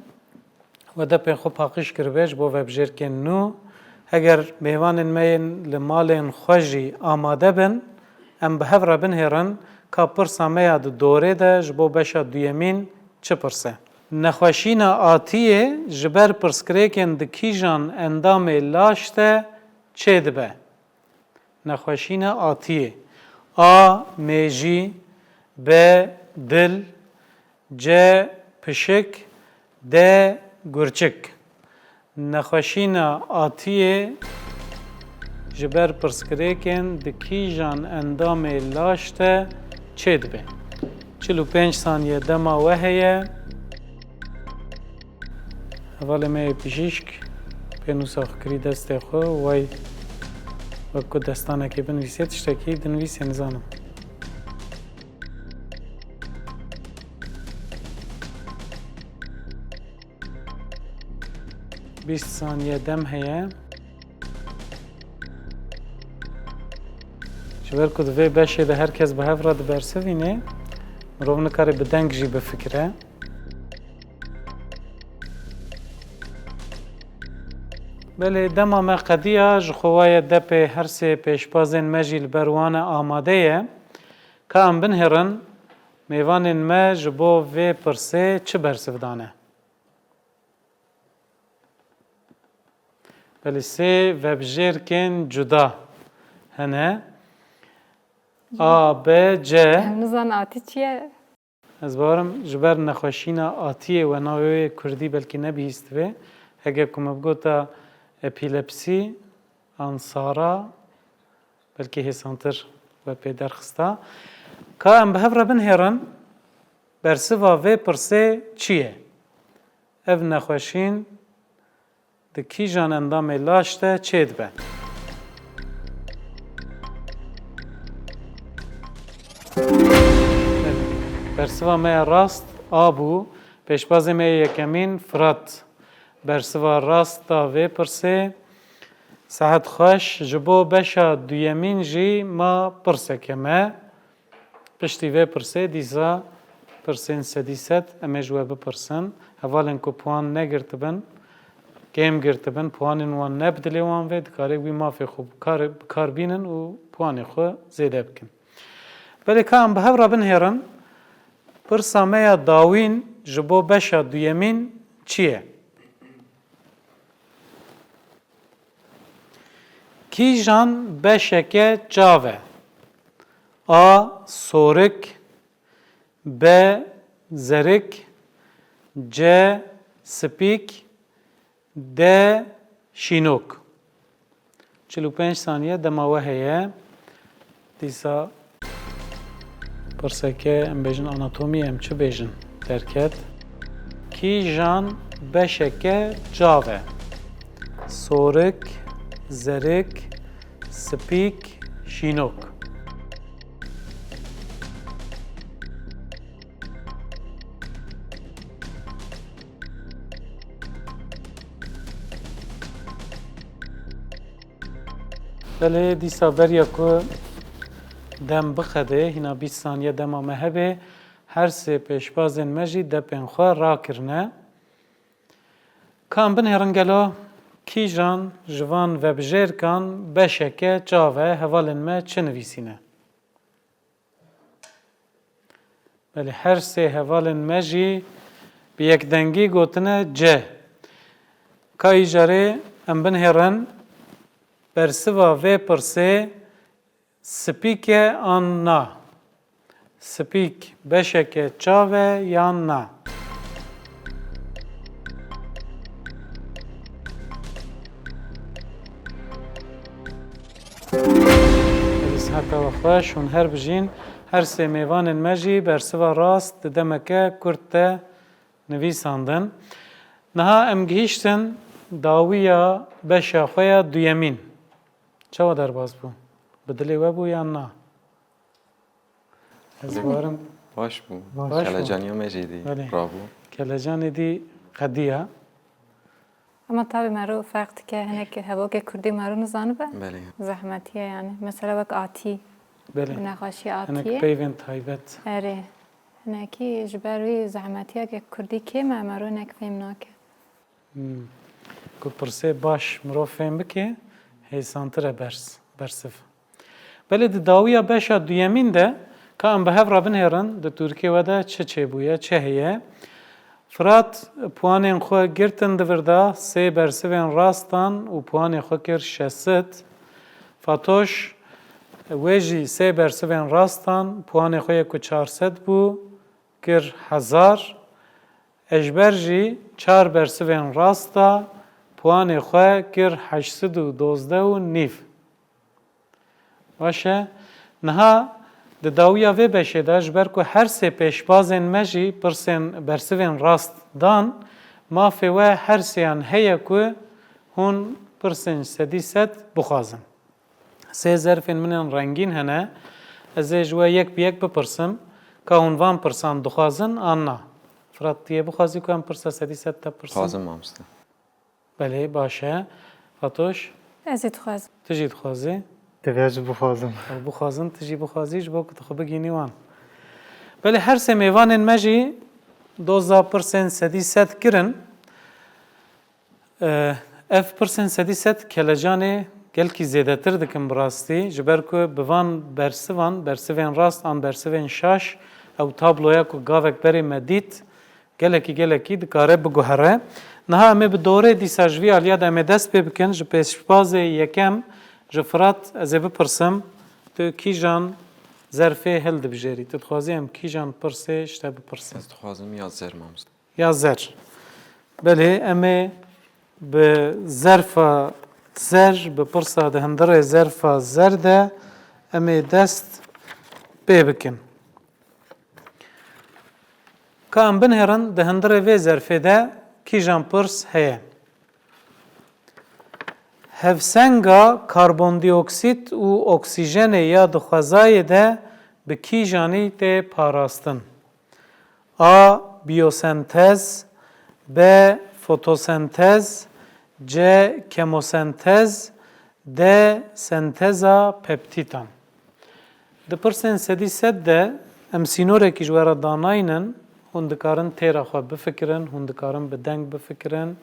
we depên xwe paqij kiribe ji bo vebjêrkên nû heger mêvanên me yên li malên xwe jî amade bin em bi hev re binêrin ka pirsa me ya di dorê de ji bo beşa duyemîn çi pirse. Nexweşîna atiyê ji ber pirskirêkên di kîjan endamê laş de çê dibe? Nexweşîna atiyê. A. Mêjî, B. Dil, C. Pişik, D. Gurçik. Nexweşîna atiyê ji ber pirskirêkên di kîjan endamê laş de çê dibe? 45 saniye dema we heye. Hevalê me yê bijîşk pênûsa xwe kirî destê xwe way wek ku destanekê binivîse tiştekî dinivîse nizanim. Bîst saniye dem heye. Ji ber ku di vê beşê de herkes bi hev re dibersivîne mirov nikare bi deng jî bifikire. Belê dema me qediya ji xwe depê her sê pêşbazên me jî li ber wan e amade ye. Ka em binêrin mêvanên me ji bo vê pirsê çi bersivdane? Belê sê vebjêrkên cuda hene. A, B, C. Em nizan atî çi ye? Ez barim ji ber nexweşîna atiyê we navê wê Kurdî belkî nebihîstivê. Hege ku me bigota epilepsî an sara belkî hêsantir we pê derxista. Ka em bi hev re binêrin bersiva vê pirsê çi ye? Ev nexweşîn di kîjan endamê laş de çê dibe? Bersiva me ya rast A bû. Pêşbazê me yekemîn Firat. Bersiva rast da vê pirsê sehet xweş ji bo beşa duyemîn jî ma pirseke me. Piştî vê pirsê dîsa pirsên sedî sed em ê ji we bipirsin. Hevalên ku puan negirtibin kêm girtibin puanên wan ne bi dilê wan vê dikare wî mafê xwe bikar bînin û puanê xwe zêde bikin. Belê ka em bi hev re binêrin pirsa me ya dawîn ji bo beşa duyemîn çi ye? Kîjan beşeke çav e? A. Sorik, B. Zerik, C. Spîk, D. Şînok. 45 saniye dema we heye. Dîsa pirseke em bêjin anatomî em çi bêjin derket. Kîjan beşeke çav e? Sorik, zerik, spîk, şînok. Belê dîsa beriya ku dem bixede hîna 20 saniye dema me hebe her sê pêşbazên me jî depên xwe rakirine. Ka em binêrin gelo kîjan ji van vebijêrkan beşeke çav e? Hevalên me çi nivîsîne? Belê her sê hevalên me jî bi yekdengî gotine C. Ka îjarê em binêrin bersiva vê pirsê spîk e an na? Spîk beşeke çav e yan na? Heta ve xweş hûn her bijîn her sê mêvanên me jî bersiva rast di demeke kurd de nivîsandin. Niha em gihîştin dawiya beşa xwe ya duyemîn. Çawa derbas bû? Bi dilê we bû yan na? Ez barim Baş bû. Baş bû. Kelecaniya me jî dî Belê. rabû. kelecanê dî qediya. Ama tabii mero fark dike hinek hevokê Kurdî mero nizanibe Belê. zehmetiye yani. Mesela bak atî, Belê. nexweşî Hinek atîye. peyvên taybet. Erê. Hinekî ji ber wî zehmetiyeke Kurdî kêm e mero hinek fêm nake. Ku pirsê baş mirov fêm bike, hêsantir e bersiv. Belê di dawiya beşa duyemîn de ka em bi hev re binêrin di Tirkiye we de çi çêbûye, çi heye? Firat puanên xwe girtin di vir de sê bersivên rastan û puanê xwe kir 60. Fatoş wê jî sê bersivên rastan puanê xwe yek û 400 bû kir 1000. Ejber jî 4 bersivên rasta puanê xwe kir 812 û nîv. Baş e? Niha di dawiya vê beşê de ji ber ku her sê pêşbazên me jî pirsên bersivên rast dan, mafê we her sêyan heye ku hûn pirsên sedî sed bixwazin. Sê zerfên min ên rengîn hene. Ez ê ji we yek bi yek bipirsim ka hûn van pirsan dixwazin an na. Firat diye bixwazî ku em pirsa sedî sed te pirsin? Xwazim mamoste. Belê baş e. Fatoş, Ez ê dixwazim. tu jî dixwazî? Divê ji bixwazim. Ew bixwazin tu jî bixwazî ji bo ku tu xwe bigînî wan. Belê her sê mêvanên me jî doza pirsên sedî sed kirin. Ev pirsên sedî sed kelecanê gelkî zêdetir dikin bi rastî ji ber ku bi van bersivan, bersivên rast an bersivên şaş ew tabloya ku gavek berê me dît gelekî dikare biguhere. Niha em ê bi dorê dîsa ji vî aliya de em ê dest pê bikin ji pêşbazê yekem ji Firat ez ê bipirsim tu kîjan zerfê hil dibijêrî? Tu dixwazî em kîjan pirsê ji te bipirsin? Ez dixwazim ya zer mamoste. Ya zer. Belê em ê bi zerfa zer bi pirsa di hindirê zerfa zer de em ê dest pê bikin. Ka em binêrin di hindirê vê zerfê de kîjan pirs heye? Hevsenga karbondioksît û oksîjenê ya di xwezayê de bi kîjanî tê parastin? A. Biyosentez, B. Fotosentez, C. Kemosentez, D. Senteza peptîtan. Di pirsên sedî sed de em sînorekî ji we re danayînin, hûn dikarin têra xwe bifikirin, hûn dikarin bi deng bifikirin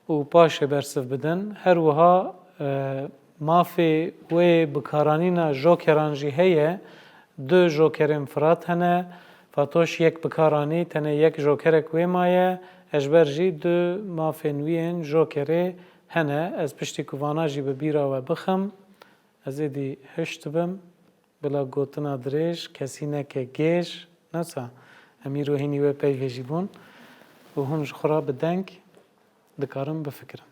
û paşê bersiv bidin. Her wiha mafê wê bikaranîna jokeran jî heye دو جوکرین فرات هنه فاتوش یک بکارانی تنه یک جوکرک وی مایه اجبر جی دو مافنوین جوکره هنه از پشتی کوانا جی ببیرا و بخم از ایدی هشت بم بلا گوتنا دریش کسی نکه گیش نسا امیر و هینی و پیویجی بون و هم خورا بدنگ دکارم بفکرم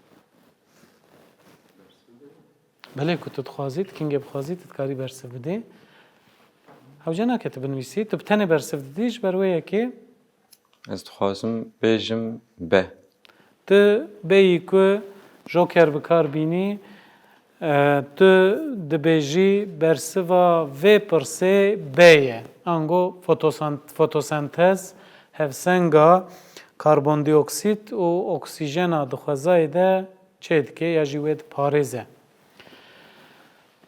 بله که تو تخوازید کنگه بخوازید تکاری برسه بده هوجه نکته بنویسی تو بتنه برسه بدیش برویه که Ez dixwazim bêjim be. tu bêyî ku joker bi kar bînî tu dibêjî bersiva vê pirsê bê ye. Ango fotosentez hevsenga karbondioksît û oksîjena di xwezayê de çê dike ya jî wê diparêze.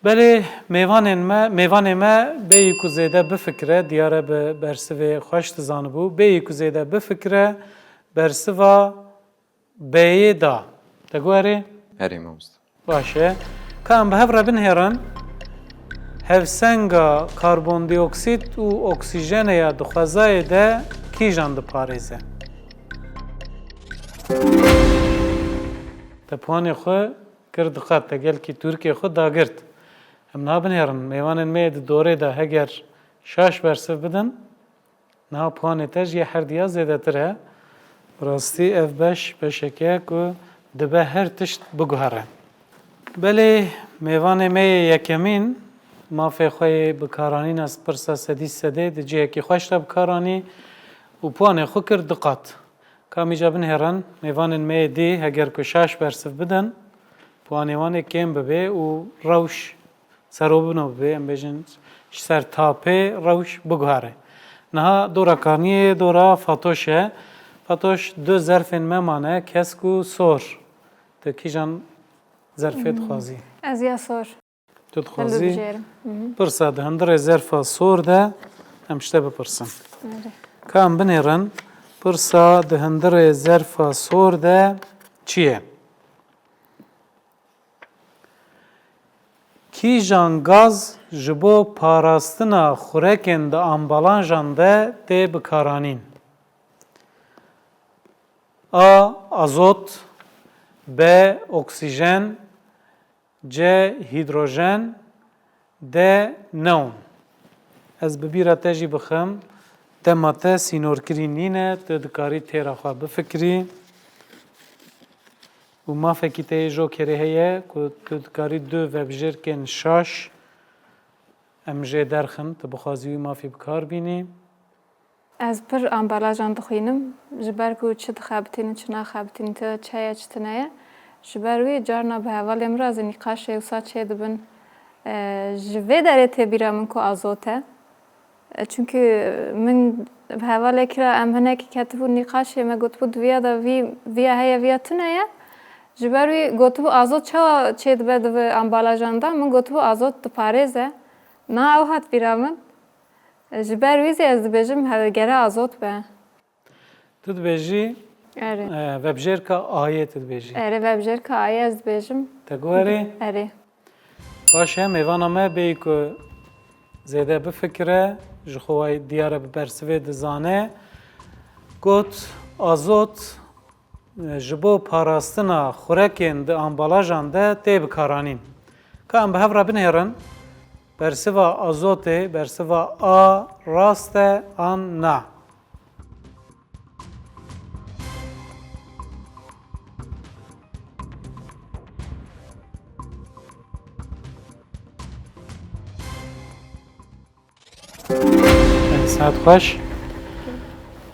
Belê mêvanê me bêyî ku zêde bifikire diyare bi bersivê xweş dizanibû bêyî ku zêde bifikire bersiva bêyê da. Te guherî? Herê mamoste. Baş e. Ka em bi hev re binêrin hevsenga karbondioksît û oksîjeneya di xwezayê de kîjan diparêze? Te puanê xwe kir diqet te gelkî Tirkiye xwe dagirt. Em nabinêrin mêvanên me di dorê de heger şaş bersiv bidin niha puanê te jî herdiya zêdetir e. Rastî ev beşeke ku dibe her tişt biguhere. Belê mêvanê me yê yekemîn mafê xwe yê bikaranîna pirsa sedî sedê di cihekî xweş de bikaranî û puanê xwe kir diqet. Ka mîja binêrin mêvanên me yê dî heger ku şaş bersiv bidin puanê wan ê kêm bibe û rewş serobino bibe em bêjin ji ser tapê rewş biguhere. Niha dora kaniyê dora Fatoş e. Fatoş du zerfên me mane kesk û sor. Tu kîjan zerfê dixwazî? Ez ya sor. Tu dixwazî Bibijêrim. pirsa di hindirê zerfa sor de em ji te bipirsin. Ka em binêrin pirsa di hindirê zerfa sor de çi ye? Kîjan gaz ji bo parastina xurekên di ambalanjan de tê bikaranîn? A. Azot B. Oksijen C. Hidrojen D. Neon. Ez bi bîra te jî bixim dema te sînorkirî nîne tu dikarî têra xwe bifikirî û mafekî te yê jokerê heye ku tu dikarî du vebjêrkên şaş em jê derxin tu bixwazî wî mafê bikar bînî. Ez pir ambalajan dixwînim ji ber ku çi dixebitînin çi naxebitînin te çaya çi tune ji ber wî carna bi hevalê min re ez ê nîqaşê wisa çê dibin ji vê derê tê bîra min ku azot e. Çünkü min bi hevalekî re em hinekî ketibû nîqaşê me gotibû diviya da vîya heye vîya tune ye ji ber wî gotibû azot çawa çê dibe di vê ambalajan da min gotibû azot diparêze na ew hat bîra min ji ber wî zê ez dibêjim gere azot be. Tu dibêjî Erê. Vebjêrka Ayê tu dibêjî. Erê vebjêrka Ayê ez dibêjim. Te guherî? Erê. Baş e mêvana me bêyî ku zêde bifikire ji xwe diyare bi bersivê dizane got azot ji bo parastina xurekên di ambalajan de tê bikaranîn. Ka em bi hev re binêrin bersiva azotê bersiva A rast e an na. Saat xweş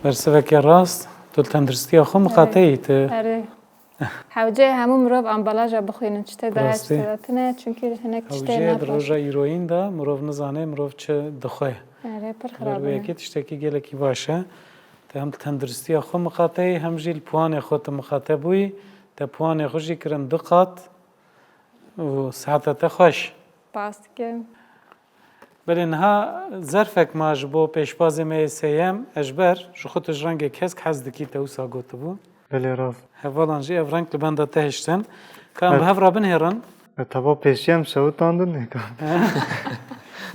bersivekê rast tu tenduristiya xwe mixateyî tu Erê. Hewcê hemû mirov ambalaja bixwînin çi tê de her Rastî. çi tê de tune çünkü hinek çi tê hewcê di nabaş. roja îroyîn de mirov nizane mirov çi dixwe. Erê pir xirab e. Berwiyekê tiştekî gelekî baş e. Te hem tenduristiya xwe mixateyî hem jî li puanê xwe tu mixate bûyî te puanê xwe jî kirin du qat û saeta te xweş. Pas dike. Belê niha zerfek ma ji bo pêşbazê me yê sêyem ejber ji xwe tu ji rengê kesk hez dikî te wisa gotibû. Belê rast. Hevalan jî ev reng li benda te hiştin. Ka em bi hev re binêrin Tava pêşiyem şewitandin nêka.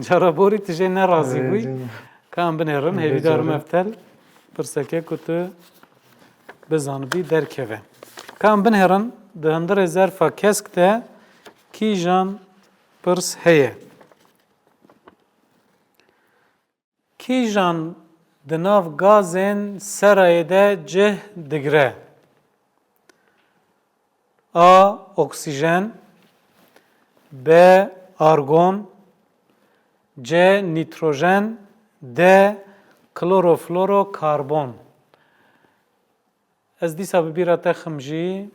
Caraborî tu jê nerazî bûyî. Kan binêrin hêvîdarim eftel pirseke ku tu bizanibî derkeve. Kan binêrin di hundirê zerfa kesk de kîjan pirs heye? Kîjan di nav gazên serayê de cih digre? A. Oksijen, B. Argon, C. Nitrojen, D. Kloroflorokarbon. Ez dîsa bi bîra te ximjî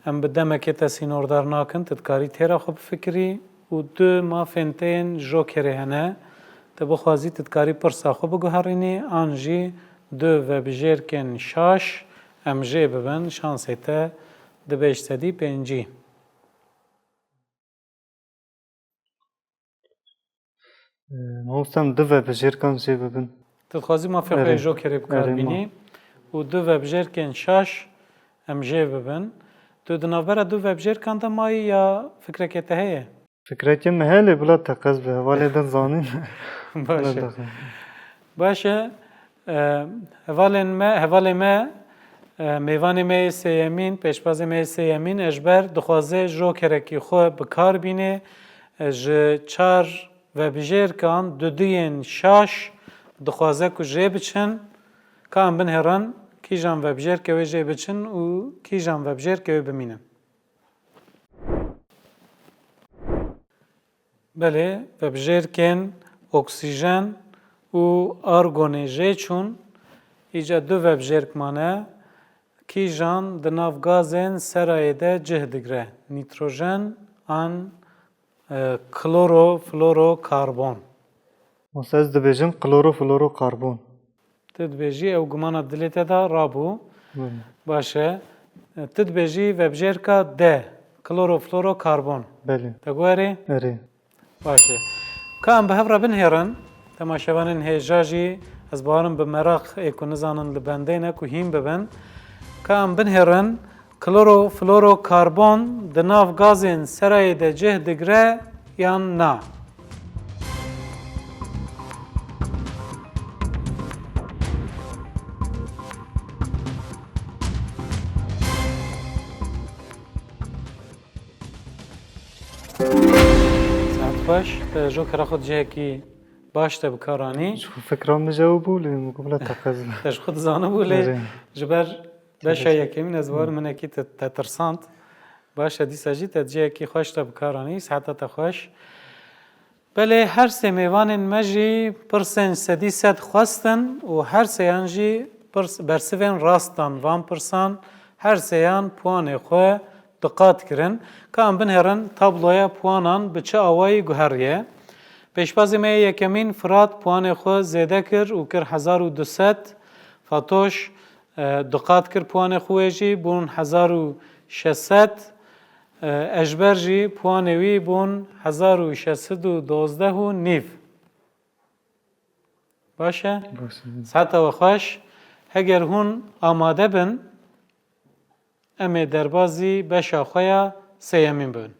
em bi demekê te sînordar nakin, tu dikarî têra xwe bifikirî û du mafên te yên jokerê hene. Tu bixwazî tu dikarî pirsa xwe biguherînî an jî du vebijêrkên şaş em jê bibin. Şansê te di 505. Mamostem du vebijêrkan jê bibin. Tu dixwazî mafê xwe jokerê bikarbînî û du vebijêrkên şaş em jê bibin. Tu di navbera du vebijêrkan de mayî ya fikrekê te heye? Fikrekê me heye lê bila teqez bi hevalê de zanîn. Baş e. Hevalê me mêvanê me yê sêyemîn, pêşbazê me yê sêyemîn ji ber dixwaze jokerekî xwe bikarbîne ji çar vebijêrkan duyên şaş dixwaze ku jê biçin. Ka em binêrin kîjan vebijêrkê wê jê biçin û kîjan vebijêrkê wê bimînin. Belê, vebijêrkên oksijen û argonê jê çûn, îca du vebijêrk mane. Kîjan di nav gazên serayê de cih digre? Nitrojen an kloroflorokarbon. Mamostem ez dibêjim kloroflorokarbon. Tu dibêjî ew gumana dilê te de rabû. Baş e. Tu dibêjî vebijêrka D. Kloroflorokarbon. Belê. Te guherî? Erê. Baş e. Ka em bi hev re binêrin, temaşevanên hêja jî ez bawarim bi meraqê ku nizanin li bendê ne ku hîn bibin. Ka em binêrin kloroflorokarbon di nav gazên serayê de cih digre yan na? Saet xweş, te jokera xwe cihekî baş te bikaranî. Ji fikran me cewab bû lê me bila teqez. Te ji xwe dizanibû lê ji ber beşa yekemîn ez barim hinekî te tirsand. Baş e dîsa jî te cihekî xweş te bikaranî, saeta te xweş. Belê her sê mêvanên me jî pirsên sedî sed xwestin û her sêyan jî bersivên rastan van pirsan, her sêyan puanê xwe diqat kirin. Ka em binêrin tabloya puanan bi çi awayî guheriye. Pêşbazê me yê yekemîn Firat puanê xwe zêde kir û kir 1200. Fatoş diqat kir puanê xwe wê jî bûn 1600. Eşber jî puanê wî bûn 1612 û baş e? Saeta we xweş. Heger hûn amade bin, em ê derbasî beşa xwe ya sêyemîn bibin.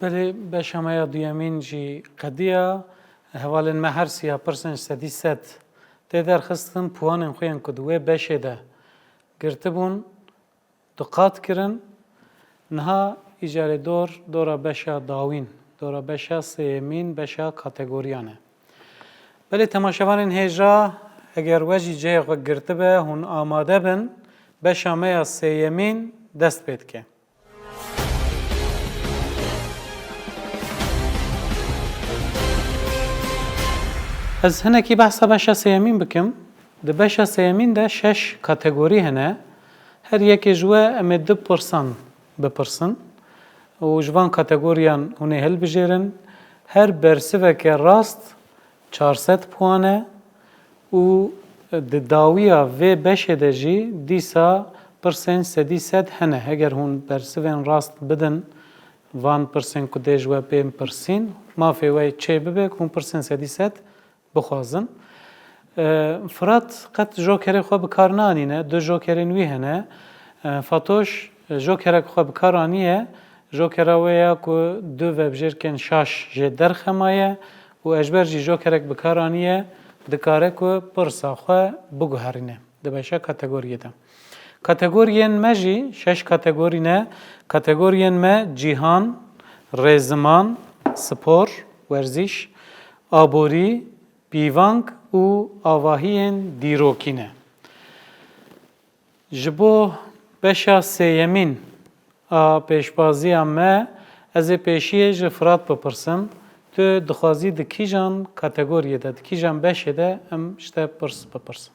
Belê beşa me ya duyemîn jî qediya. Hevalên me her siya pirsên sedî sed tê derxistin puanên xwe yên ku di wê beşê de girtibûn diqat kirin. Niha îcarê dora beşa dawîn, dora beşa sêyemîn, beşa kategoriyan e. Belê temaşevanên hêja eger we jî cihê xwe girtibe hûn amade bin beşa me ya sêyemîn dest pê dike. Ez hinekî behsa beşa sêyemîn bikim. Di beşa sêyemîn de 6 kategorî hene. Her yekê ji we em ê 2 pirsan bipirsin û ji van kategoriyan hûn ê hilbijêrin. Her bersiveke rast 400 puan e û di dawiya vê beşê de jî dîsa pirsên sedî sed hene. Heger hûn bersivên rast bidin van pirsên ku dê ji we pê pirsîn, mafê we çê bibe ku hûn pirsên sedî sed bixwazin. Firat qet jokerê xwe bi kar nanîne, du jokerên wî hene. Fatoş jokerek xwe bi kar anîye, jokera wê ya ku du vebjêrkên şaş jê derxemaye û ejber jî jokerek bikaranîye dikare ku pirsa xwe biguherîne di beşa kategoriyê de. Kategoriyên me jî 6 kategorî ne. Kategoriyên me cîhan, rêziman, spor, werziş, aborî, pîvang û avahiyên dîrokî ne. Ji bo beşa sêyemîn a pêşbaziya me ez ê pêşiyê ji Firat bipirsim. Tu dixwazî di kîjan kategoriyê de, di kîjan beşê de em ji te pirs bipirsin.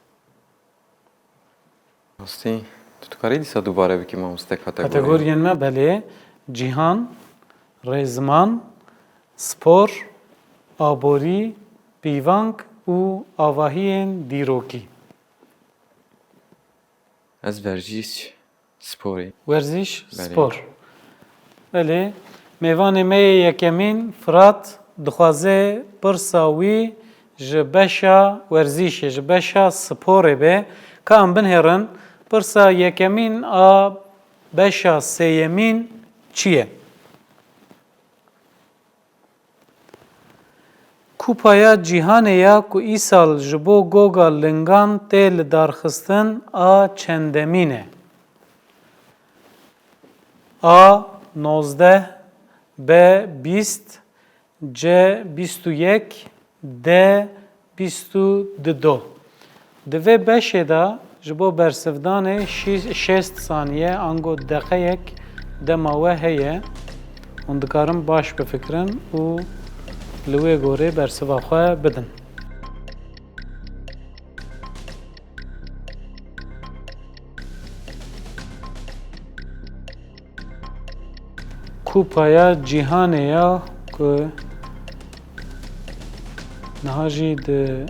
Rastî tu dikarî dîsa dubare bikî mamoste kategorî? Kategoriyên me belê cîhan, rêziman, spor, aborî, pîvang û avahiyên dîrokî. Ez verjîş sporê. Werziş, Belê. spor. Belê, mêvanê me yê yekemîn Firat dixwaze pirsa wî ji beşa werzîşê, ji beşa sporê be. Ka em binêrin pirsa yekemîn a beşa sêyemîn çi ye? Kupaya cîhanê ya ku îsal ji bo goga lingan tê li darxistin a çendemîn e? A 19, B 20, C 21, D 22. Di vê beşê de ji bo bersivdanê 6 saniye ango deqeyek dema we heye. Hûn dikarin baş bifikirin û li wê gorê bersiva xwe bidin. Kupaya cîhanê ya ku niha jî di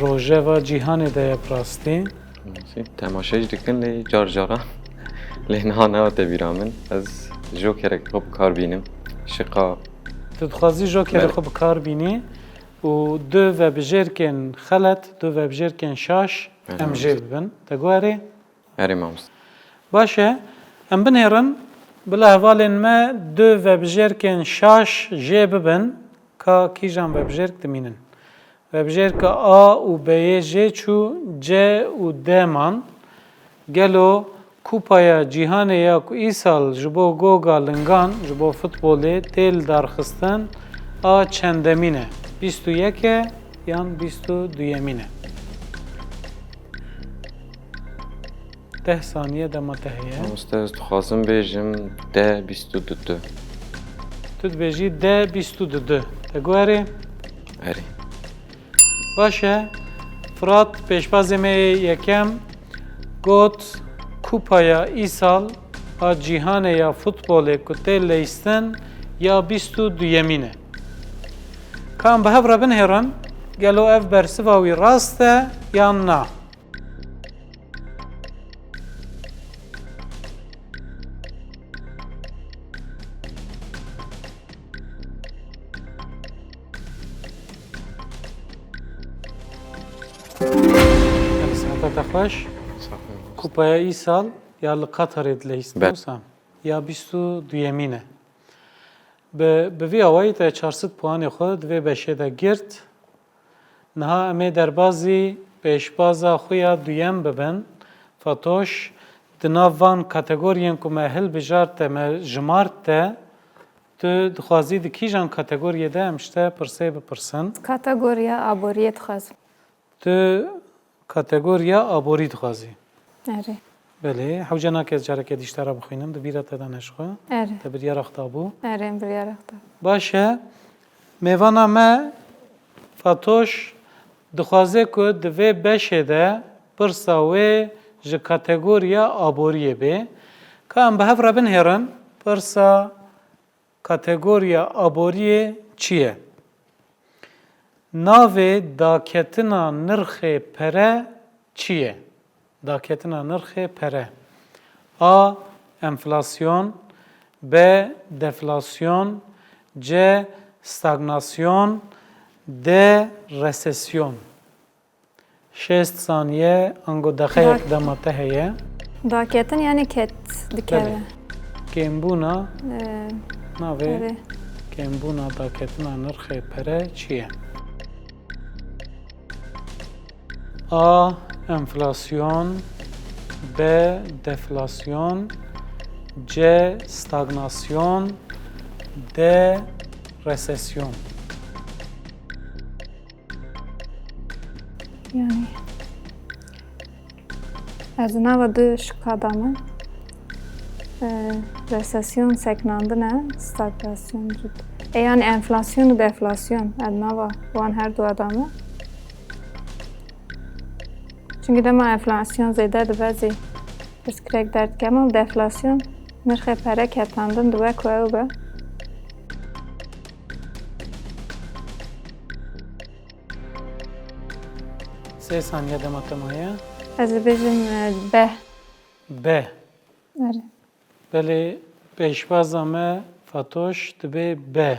rojeva cîhanê de ye rastî. Temaşe jî dikin lê car caran lê niha nehate bîra min. Ez jokerek xwe bikar bînim. Şiqa Tu dixwazî jokerê xwe bikar bînî û du vebijêrkên xelet, du vebijêrkên şaş em jê bibin. Te guherî? erê mamoste. Baş e, em binêrin bila hevalên me du vebijêrkên şaş jê bibin ka kîjan vebijêrk dimînin. Vebijêrka A û B'yê jê çû, C û D man. Gelo Kupaya cîhanê ya ku îsal ji bo goga lingan, ji bo futbolê tê li darxistin a çendemîn e? 21 e yan 22yemîn e? 10 saniye dema te heye. Mamoste ez dixwazim bêjim D 22. Tu dibêjî D 22. Te guherî? Erê. Baş e, Firat pêşbazê me yekem got Kupaya îsal a cîhanê ya futbolê ku tê lêstin ya 22yemîn e? Ka em bi hev re binêrin gelo ev bersiva wî rast e yan na? Saate xweş. Kupaya îsal ya li Qatarê dilêstin Ben. wisa ya 22yemîn e? Bi vî awayî te 400 puanê xwe di vê beşê de girt. Niha em ê derbasî pêşbaza xwe ya duyem bibin. Fatoş, di nav van kategoriyên ku me hilbijart te, me jimart te, tu dixwazî di kîjan kategoriyê de em ji te pirsê bipirsin. Kategoriya aboriyê dixwazim. Tu kategoriya aborî dixwazî. Erê. Belê, hewce nake ez carekê dîştera bixwînim, di bîra te de neşxwe. Erê. Te biryara xtabû. Erê biryara xwe. Baş e, mêvana me Fatoş dixwaze ku di vê beşê de pirsa wê ji kategoriya aboriyê bê. Ka em bi hev re binêrin pirsa kategoriya aboriyê çi ye? Navê daketina nirxê pere çi ye? Daketina nirxê pere. A. Enflasyon, B. Deflasyon, C. Stagnasyon, D. Resesyon. 6 saniye ango daxeyek dema te heye. Daketin yani ket dikeve. Kêmbûna Ee, navê Erê. kêmbûna daketina nirxê pere çi ye? A. Enflasyon, B. Deflasyon, C. Stagnasyon, D. Resesyon. Yani ez nava du şıkkada me resesyon seknandı ne? Stagflasyon cud. Yani enflasyon û deflasyon ez nava wan her du adamı. Çünkü dema enflasyon zêde dibe zî pirsgirêk derdikeme û deflasyon nirxê pere ketandin dibe ku ew be. Sê saniye demata maye. Ez dibêjim B. B. Ere. Belê pêşvaza me Fatoş dibe B.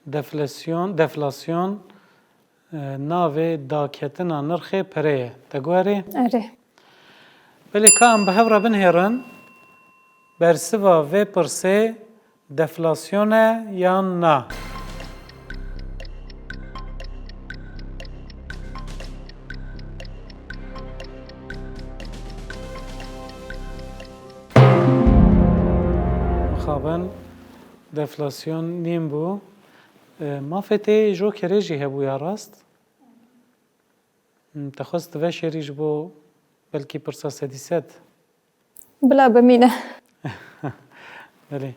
Deflasyon navê daketina nirxê pere ye. Te gwarê? Ere. Belê ka em bi hev re binêrin bersiva vê pirsê deflasyon e yan na? Mixabin deflasyon nîm bû. Mafê tê jokerê jî hebû ya rast? Te xwest diveşerî ji bo belkî pirsa sedî sed? Bila bimîne. Belê.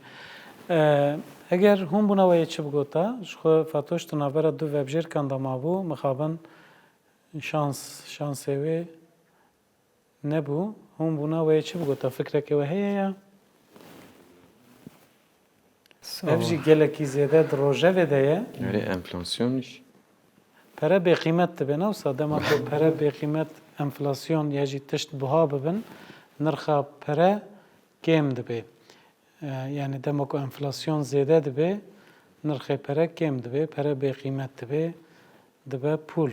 Eger hûn bûna wê çi bigota, ji xwe Fatoş di navbera du vebjêrkan de mabû, mixabin şansê wê nebû. Hûn bûna wê çi bigota? Fikrekê we heye ya? Ev jî gelekî zêde di rojevê de ye. Öyle enflasyon iş. Pere bêqîmet dibe newsa dema ku pere bêqîmet enflasyon ya jî tişt buha bibin nirxa pere kêm dibe. Yani dema ku enflasyon zêde dibe nirxê pere kêm dibe, pere bêqîmet dibe, dibe pûl.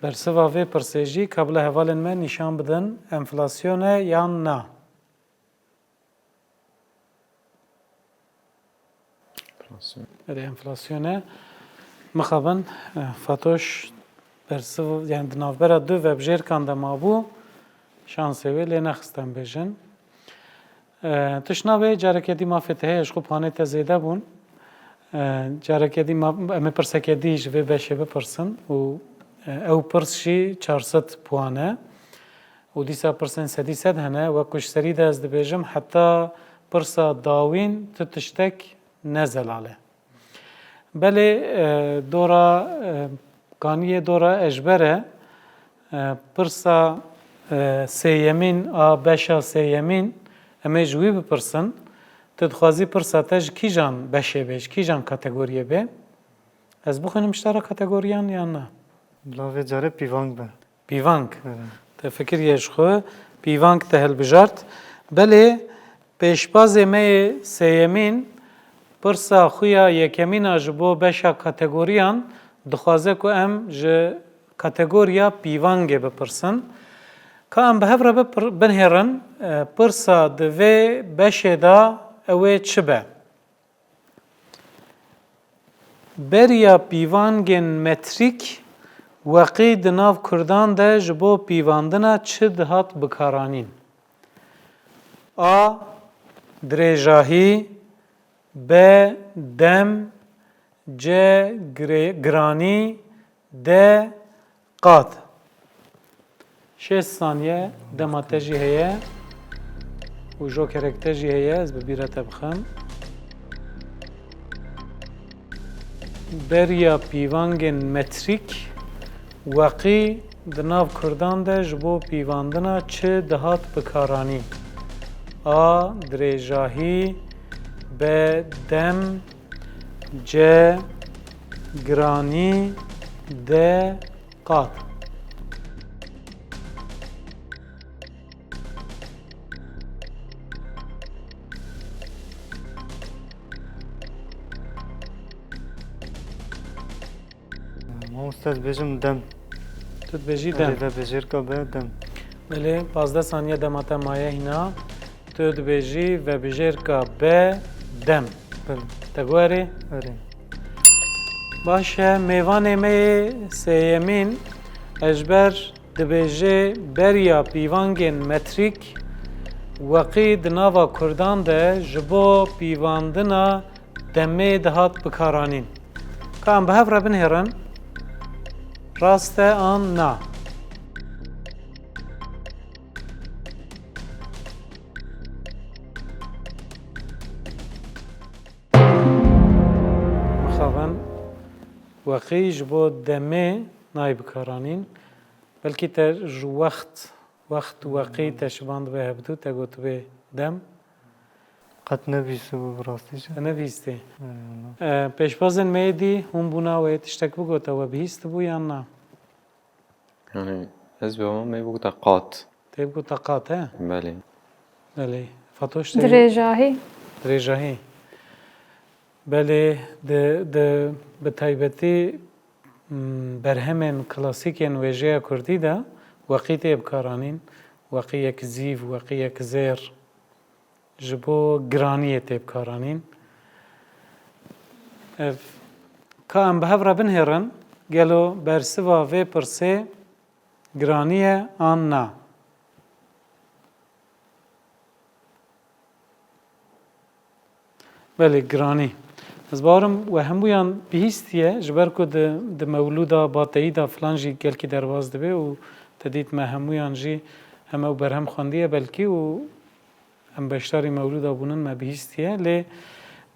Bersiva vê pirsê jî kabila hevalên me nîşan bidin enflasyon e yan na? Enflasyon. Erê enflasyon e. Mixabin Fatoş bersiva yani di navbera du vebjêrkan de mabû şansê wê lê nexistin bêjin. Tişna wê carekê dî mafê te heye ji xwe panê te zêde bûn. Carekê dî em ê pirsekê dî ji vê beşê bipirsin û ew pirs jî 400 puan e. û dîsa pirsên sedî sed hene wekû ji serî de ez dibêjim heta pirsa dawîn tu tiştek nezelal e. Belê dora kaniyê dora ejber e pirsa sêyemîn a beşa sêyemîn em ê ji wî bipirsin. Tu dixwazî pirsa te ji kîjan beşê bê, ji kîjan kategoriyê bê? Ez bixwînim ji tara kategoriyan yan na? Bila vê carê pîvang be. Pîvang. Te fikiriye ji xwe pîvang te hilbijart. Belê pêşbazê me yê sêyemîn pirsa xuya yekemîna ji bo beşa kategoriyan dixwaze ku em ji kategoriya pîvangê bipirsin. Ka em bi hev re binêrin pirsa di vê beşê de ew ê çi be? Beriya pîvangên metrîk weqî di nav Kurdan de ji bo pîvandina çi dihat bikaranîn? A. Dirêjahî, B. Dem, C. Giranî, D. Qat. 6 saniye dema te jî heye û jokerek te jî heye ez bi bîra te bixim. Beriya pîvangên metrîk weqî di nav Kurdan de ji bo pîvandina çi dihat bikaranîn? A. Dirêjahî, B. Dem, C. Giranî, D. Qat. Mamoste ez dibêjim dem. Tu dibêjî dem. Erê vebjêrka be dem. Belê 15 saniye dema te maye hîna. Tu dibêjî vebijêrka B dem. بله تگواری آره باشه میوان می سیمین اجبر دبیجه بریا پیوانگین متریک وقی دناوا کردان ده جبو پیواندنا دمی دهات بکارانین که ام به هف ربن هرن راسته آن نا مخابن وقی جبو دمی نای بکارانین بلکی تر جو وقت وقی تشباند به هبدو تگوت به دم قد نبیسه و براستیش نویستی پیشبازن میدی هم بونا و تشتک بگوتا و بهیست بو یا نه يعني حزب ما ما يبغى طاقات تیب گوتا قاته بله بله فاتوش تیب درێژاهی درێژەهی بەێ بە تایبەتی بەرهەمێن کلاسیکێن وێژەیە کوردیدا وەقی تێ بکارانین وەقیەک زیڤ وەقیەک زێر ji bo giraniyê tê bikaranîn ka em bi hev re binhêrin gelo bersiva vê pirsê giranî ye an na belê giranî ez barim we hemûyan bihîstiye ji ber ku di mewlûda bateyî da filan jî gelkî derbas dibe û te dît me hemûyan jî hem ew berhem xwendiye belkî û em beşdarî mewlûda bûnin me bihîstiye lê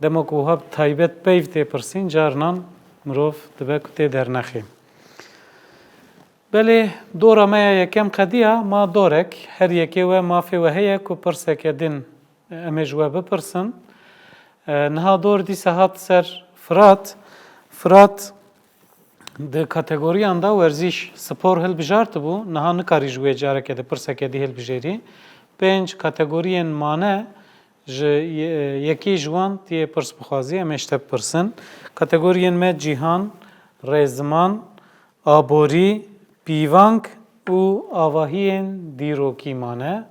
dema ku wiha taybet peyv tê pirsîn carinan mirov dibe ku tê dernexê belê dora me ya yekem qediya ma dorek her yekê we mafê we heye ku pirseke din em ê ji we bipirsin niha dor dîsa hat ser Firat di kategoriyan da werzîş spor hilbijartibû niha nikarî ji wê carekê di pirseke dî hilbijêrî 5 kategoriyên mane ji yekî ji wan tiyê pirs bixwazî em ê ji te bipirsin kategoriyên me cîhan, rêziman, aborî, pîvang û avahiyên dîrokî mane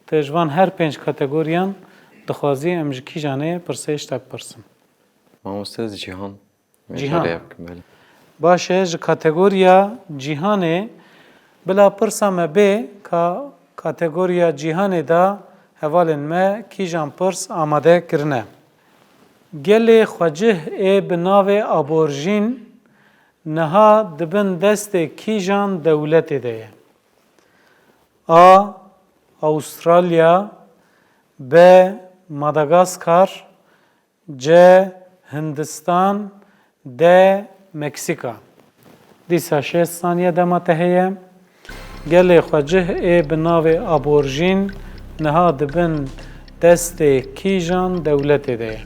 te ji van her 5 kategoriyan dixwazî em ji kîjan ê pirsê ji te bipirsin Mamoste Cihan. Cihan. بله baş e ji kategoriya cîhanê bila pirsa me bê ka kategoriya cîhanê da hevalên me kîjan pirs amade kirine gelê xwecih ê bi navê aborjîn niha dibin destê kîjan dewletê de ye A. Avustralya B. Madagaskar C. Hindistan D. Meksika dîsa 6 saniye dema te heye gelê xwecih ê bi navê aborjîn niha dibin destê kîjan dewletê de ye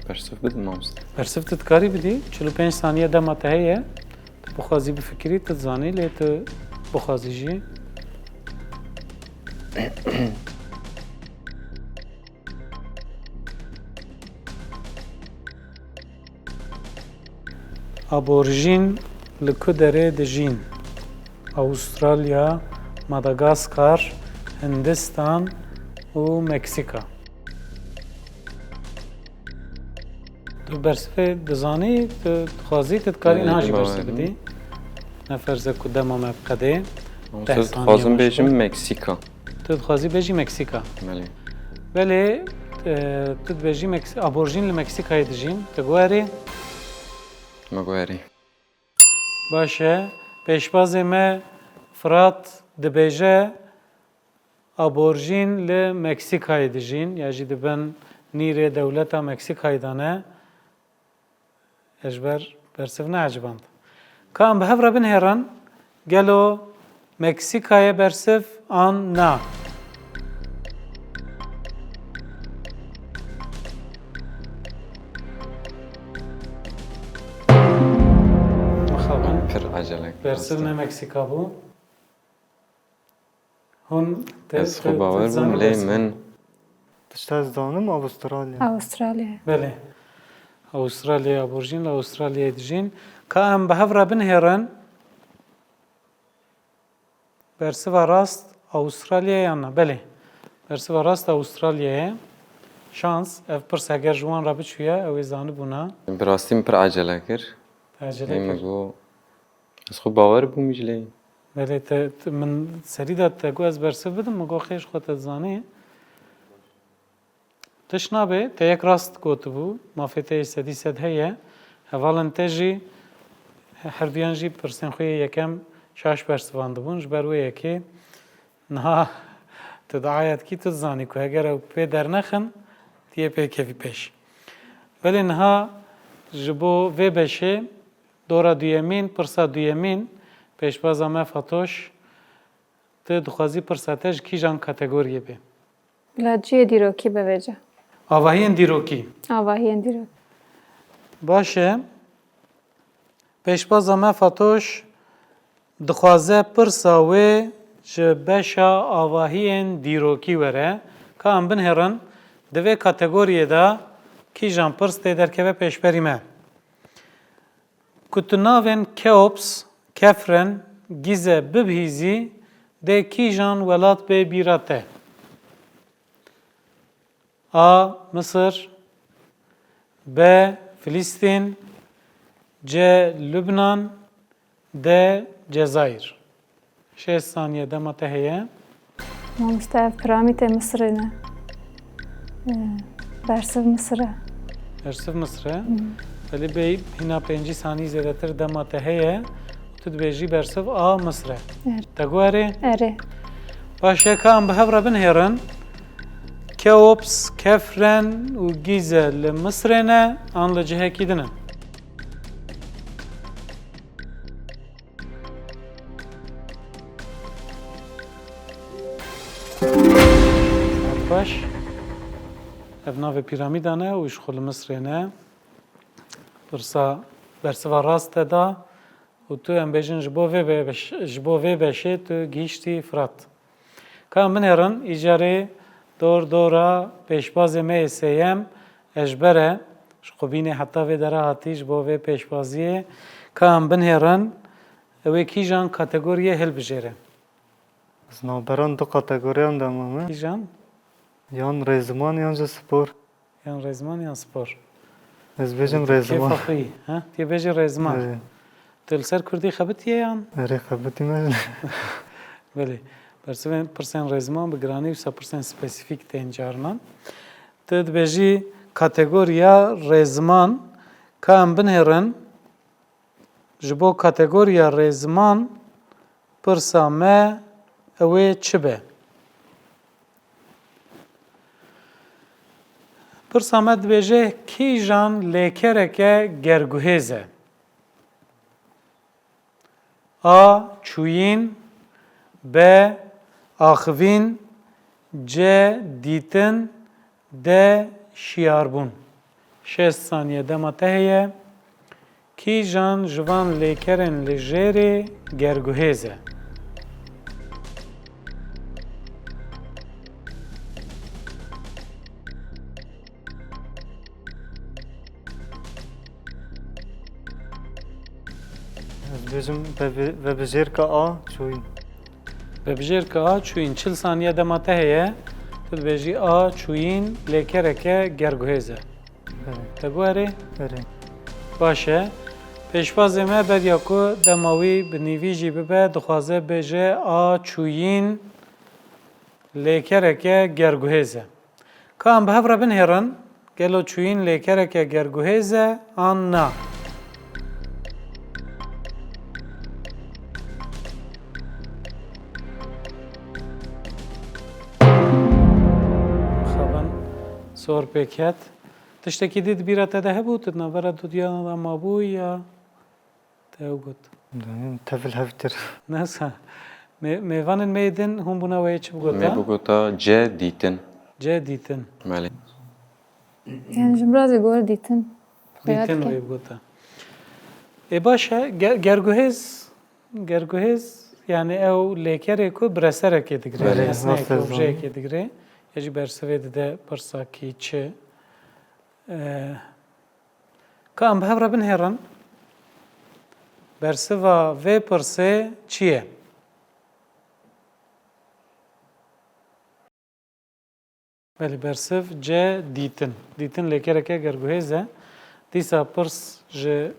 برسف بدم ماموسته Persif tu dikarî bidî 45 saniye dema te heye tu bixwazî bifikirî tu dizanî lê tu bixwazî jî aborjîn li ku derê dijîn Avustralya, Madagaskar, Hindistan û Meksika tu bersivê dizanî tu dixwazî tu dikarî niha jî bersif bidî neferze ku dema me biqedê Mamoste خواستم بهشم مکزیکا tu dixwazî bêjî Meksika بله belê tu dibêjî aborjîn li Meksikayê dijîn tu guherî مگویری baş e pêşbazê me Firat dibêje aborjîn li Meksikayê dijîn ya jî dibin nîrê dewleta Meksikayê de ne ji ber bersiv neaciband ka em bi hev re binhêrin gelo Meksikayê bersiv an na پر عجله bersiv ne Meksika bû hûn از خو باور بوم لی من تشتاز دانم Avustralya. Avustralya Belê Avustralya aborjîn li Avustralyayê dijîn ka em bi hev re binhêrin bersiva rast Avustralya'ya yana. Beli. Bersiva rast Avustralya'ya. Şans. Ev pırs eğer juan rabı çüye. Ev zanı buna. Bir rastım per acele kir. Acele Ema kir. go. Ez xo bawer bûm jilê. Beli min serî da te gu ez bersiv bidim. Min gu xêş xwe te zanî. Tiş nabe. Te yek rast gotibû. Mafê te sedî sed heye. Hevalên te jî herviyan jî pirsên xwe yekem şaş bersivan dibûn. Ji ber wê yekê niha tu dayet tu zanî ku eger ew pê dernexin diye pê kevî pêş. Belê niha ji bo vê beşê dora duyemîn, pirsa duyemîn pêşbaza me Fatoş tu dixwazî pirsa te ji kîjan kategoriyê bê? Bila ciyê dîrokî bevêce. Avahiyên dîrokî. Avahiyên dîrokî. Baş e. Pêşbaza me Fatoş dixwaze pirsa wê ji beşa avahiyên dîrokî were. Ka em binêrin di vê kategoriyê de kîjan pirs tê derkeve pêşberî me. Ku tu navên Keops, Kefren, Gize bibihîzî dê kîjan welat bê bîra te? A. Mısır B. Filistin C. Lübnan D. Cezayir 6 saniye dema te heye. Mamoste ev piramîdê Misrê ne. Bersiv Misr e. Bersiv Mısır e. Belê bey hîna 5 sanî zêdetir dema te heye. Tu dibêjî bersiv A. Mısır e. Te guherê? Erê. Baş e ka em bi hev re binêrin. Keops, Kefren û Gize li Misrê ne an li cihekî din e. Baş. Ev navê pîramîdan e û ji xwe li Misrê ne. Pirsa bersiva rast te da û tu em bêjin ji bo vê beşê tu gihîştî Firat. Ka em binêrin îcarê dora pêşbazê me yê sêyem Ejber e. Ji xwe bînê heta vê dera hatî ji bo vê pêşbaziyê. Ka em binêrin ew ê kîjan kategoriyê hilbijêre? Ez navberan du kategoriyan de mame. Kîjan? Yan rêziman yan ji spor. Yan rêzman yan spor. Ez bêjim Kêfa rêziman. xwe yî. Tê bêjî rêzman. Erê. Tu li ser Kurdî xebitiye yan? Erê xebitî me. Belê. Bersivên pirsên rêzman bi giranî wisa pirsên spesîfîk tên carinan. Tu dibêjî kategoriya rêzman ka em binêrin ji bo kategoriya rêzman pirsa me ew ê çi be? Pirsa me dibêje kîjan lêkereke gerguhêz e? A. Çûyîn B. Axivîn C. Dîtin D. Şiyarbûn 6 saniye dema te heye. Kîjan ji van lêkerên li jêrê gerguhêz e? Ez bêjim vebijêrka A çûyîn. Bebijêrka A çûyîn 40 saniye dema te heye. Tu dibêjî A çûyîn lêkereke gerguhêz e. Te guherê? Erê. Baş e. Pêşbazê me bediya ku dema wî bi nîvî jî bibe dixwaze bêje A çûyîn lêkereke gerguhêz e. Ka em bi hev re binêrin gelo çûyîn lêkereke gerguhêz e an na? Xeban sor pêk het. Tiştekî dî di bîra te de hebû tu navbera dudiyana da mabû ya te ew got? Tevil hevtir. Nesa. Mêvanên me yê din hûn bûna wê çi Me bigota? bigota C dîtin. C dîtin. Melê. Yani ji birazê gor dîtin. Dîtin wê bigota. Baş e gerguhêz yani ew lêkerê ku bi reserekê digire. Belê, Nesneyekê nasıl objeyekê digire. Ya jî bersivê dide pirsakî çi. Ka em bi hev re binêrin bersiva vê pirsê çi ye? بله برسف جه دیتن دیتن لیکره که گرگوهیزه دیسا پرس جه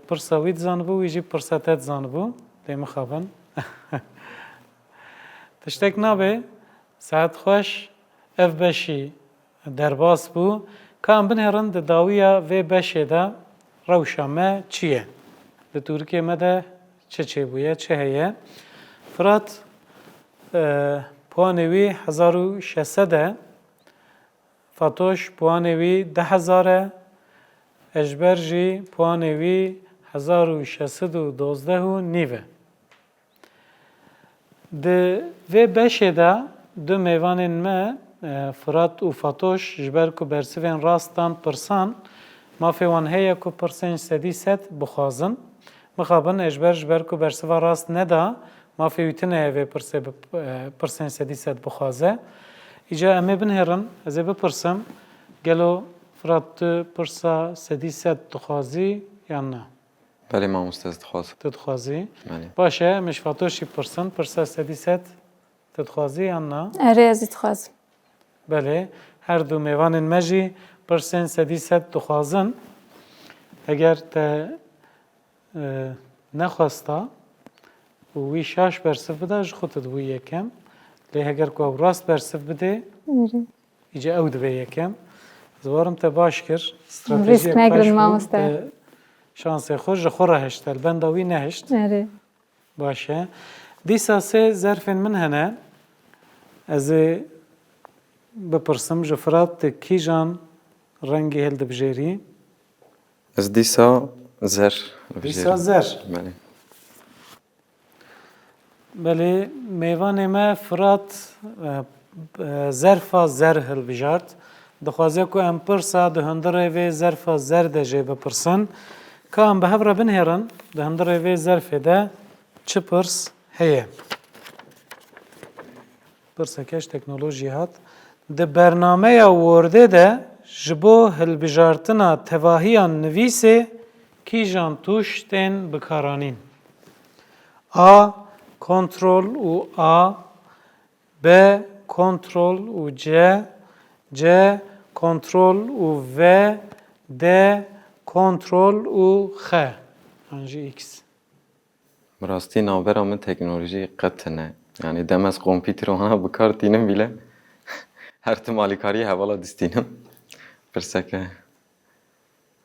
پرسا وید زانبو ویجی پرسا تد زانبو دیمه خوابن تشتک نابه ساعت خوش اف بشی درباس بو کام بنهرن د داویا و بشه دا روشامه چیه د ترکیه مده چه بویه چه هیه فرات پوانوی 1600 فاتوش پوانوی 10,000 اجبرجی پوانوی 1612 و نیوه ده و بشه دا دو میوانین ما فرات و فاتوش جبر کو برسوین راستان پرسان ما فیوان هیا کو پرسنج سدی ست بخوازن مخابن جبر کو برسوا راست ندا ما فیوتنه و پرسنج سدی ست بخوازه ایجا امی بنهرن از بپرسم گلو فرات پرسا سدی ست دخوازی یا نه بله ما مستعد خواست تدخوازی بله باشه مش فاتوشی پرسا سدی ست تدخوازی یا نه اره از اتخاز بله هر دو میوان مجی پرسن سدی ست دخوازن اگر تا نخواستا و وی شاش برسف بده اج خود دوی یکم لی اگر کو راست برسف بده ایجا او دوی یکم زوارم تا باش کر ریسک نگرن مامسته شانس خوش خوره هشت البنداوی نهشت اره باشه دیسا سه ظرفین من هنه از بپرسم جفرات کیجان رنگی هلد بجیری از دیسا زر دیسا زر بله بله میوان ما فرات ظرفا زر هل بجارد دخوازه کو ام پرسا ده هندره و ظرفا زر ده جه بپرسن که ام به هفره بنهرن ده هندره و ظرف ده چه پرس هیه پرسه کش تکنولوژی هات ده برنامه ورده ده جبو هل بجارتنا تواهیان نویسه کی جان توش تین بکارانین A kontrol u A B kontrol u C C kontrol u V D kontrol u X anji X براستی نابرامın teknoloji qatne. Yani demez kompüter ona bakar dinim bile. Her ihtimali kariye hevala distinim. Perseke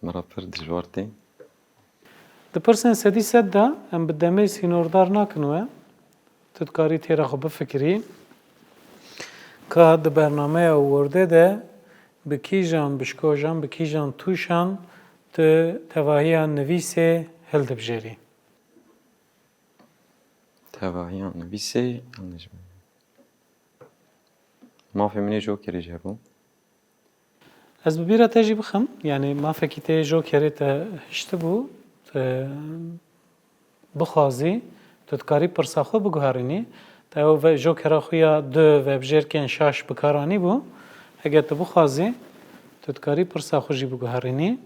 meraper dijvarti. د پرسن سدی صد دا ام بدمه سینوردار نکنوه تدکاری تیرا خو بفکری که د برنامه ورده ده بکیجان بشکوجان بکیجان توشان تواهیان نویسه هلد بجری Tevahiyan nivîsê yanlış mı? Mafê min ê jokerê hebû. Ez bibîra te jî bixim yani mafekî te jokerê te hişti bû bixwazî tu dikarî pirsa xwe biguherînî te ew jokera xwe ya du vebjêrkên şaş bikaranî bû eger tu bixwazî tu dikarî pirsa xwe jî biguherînî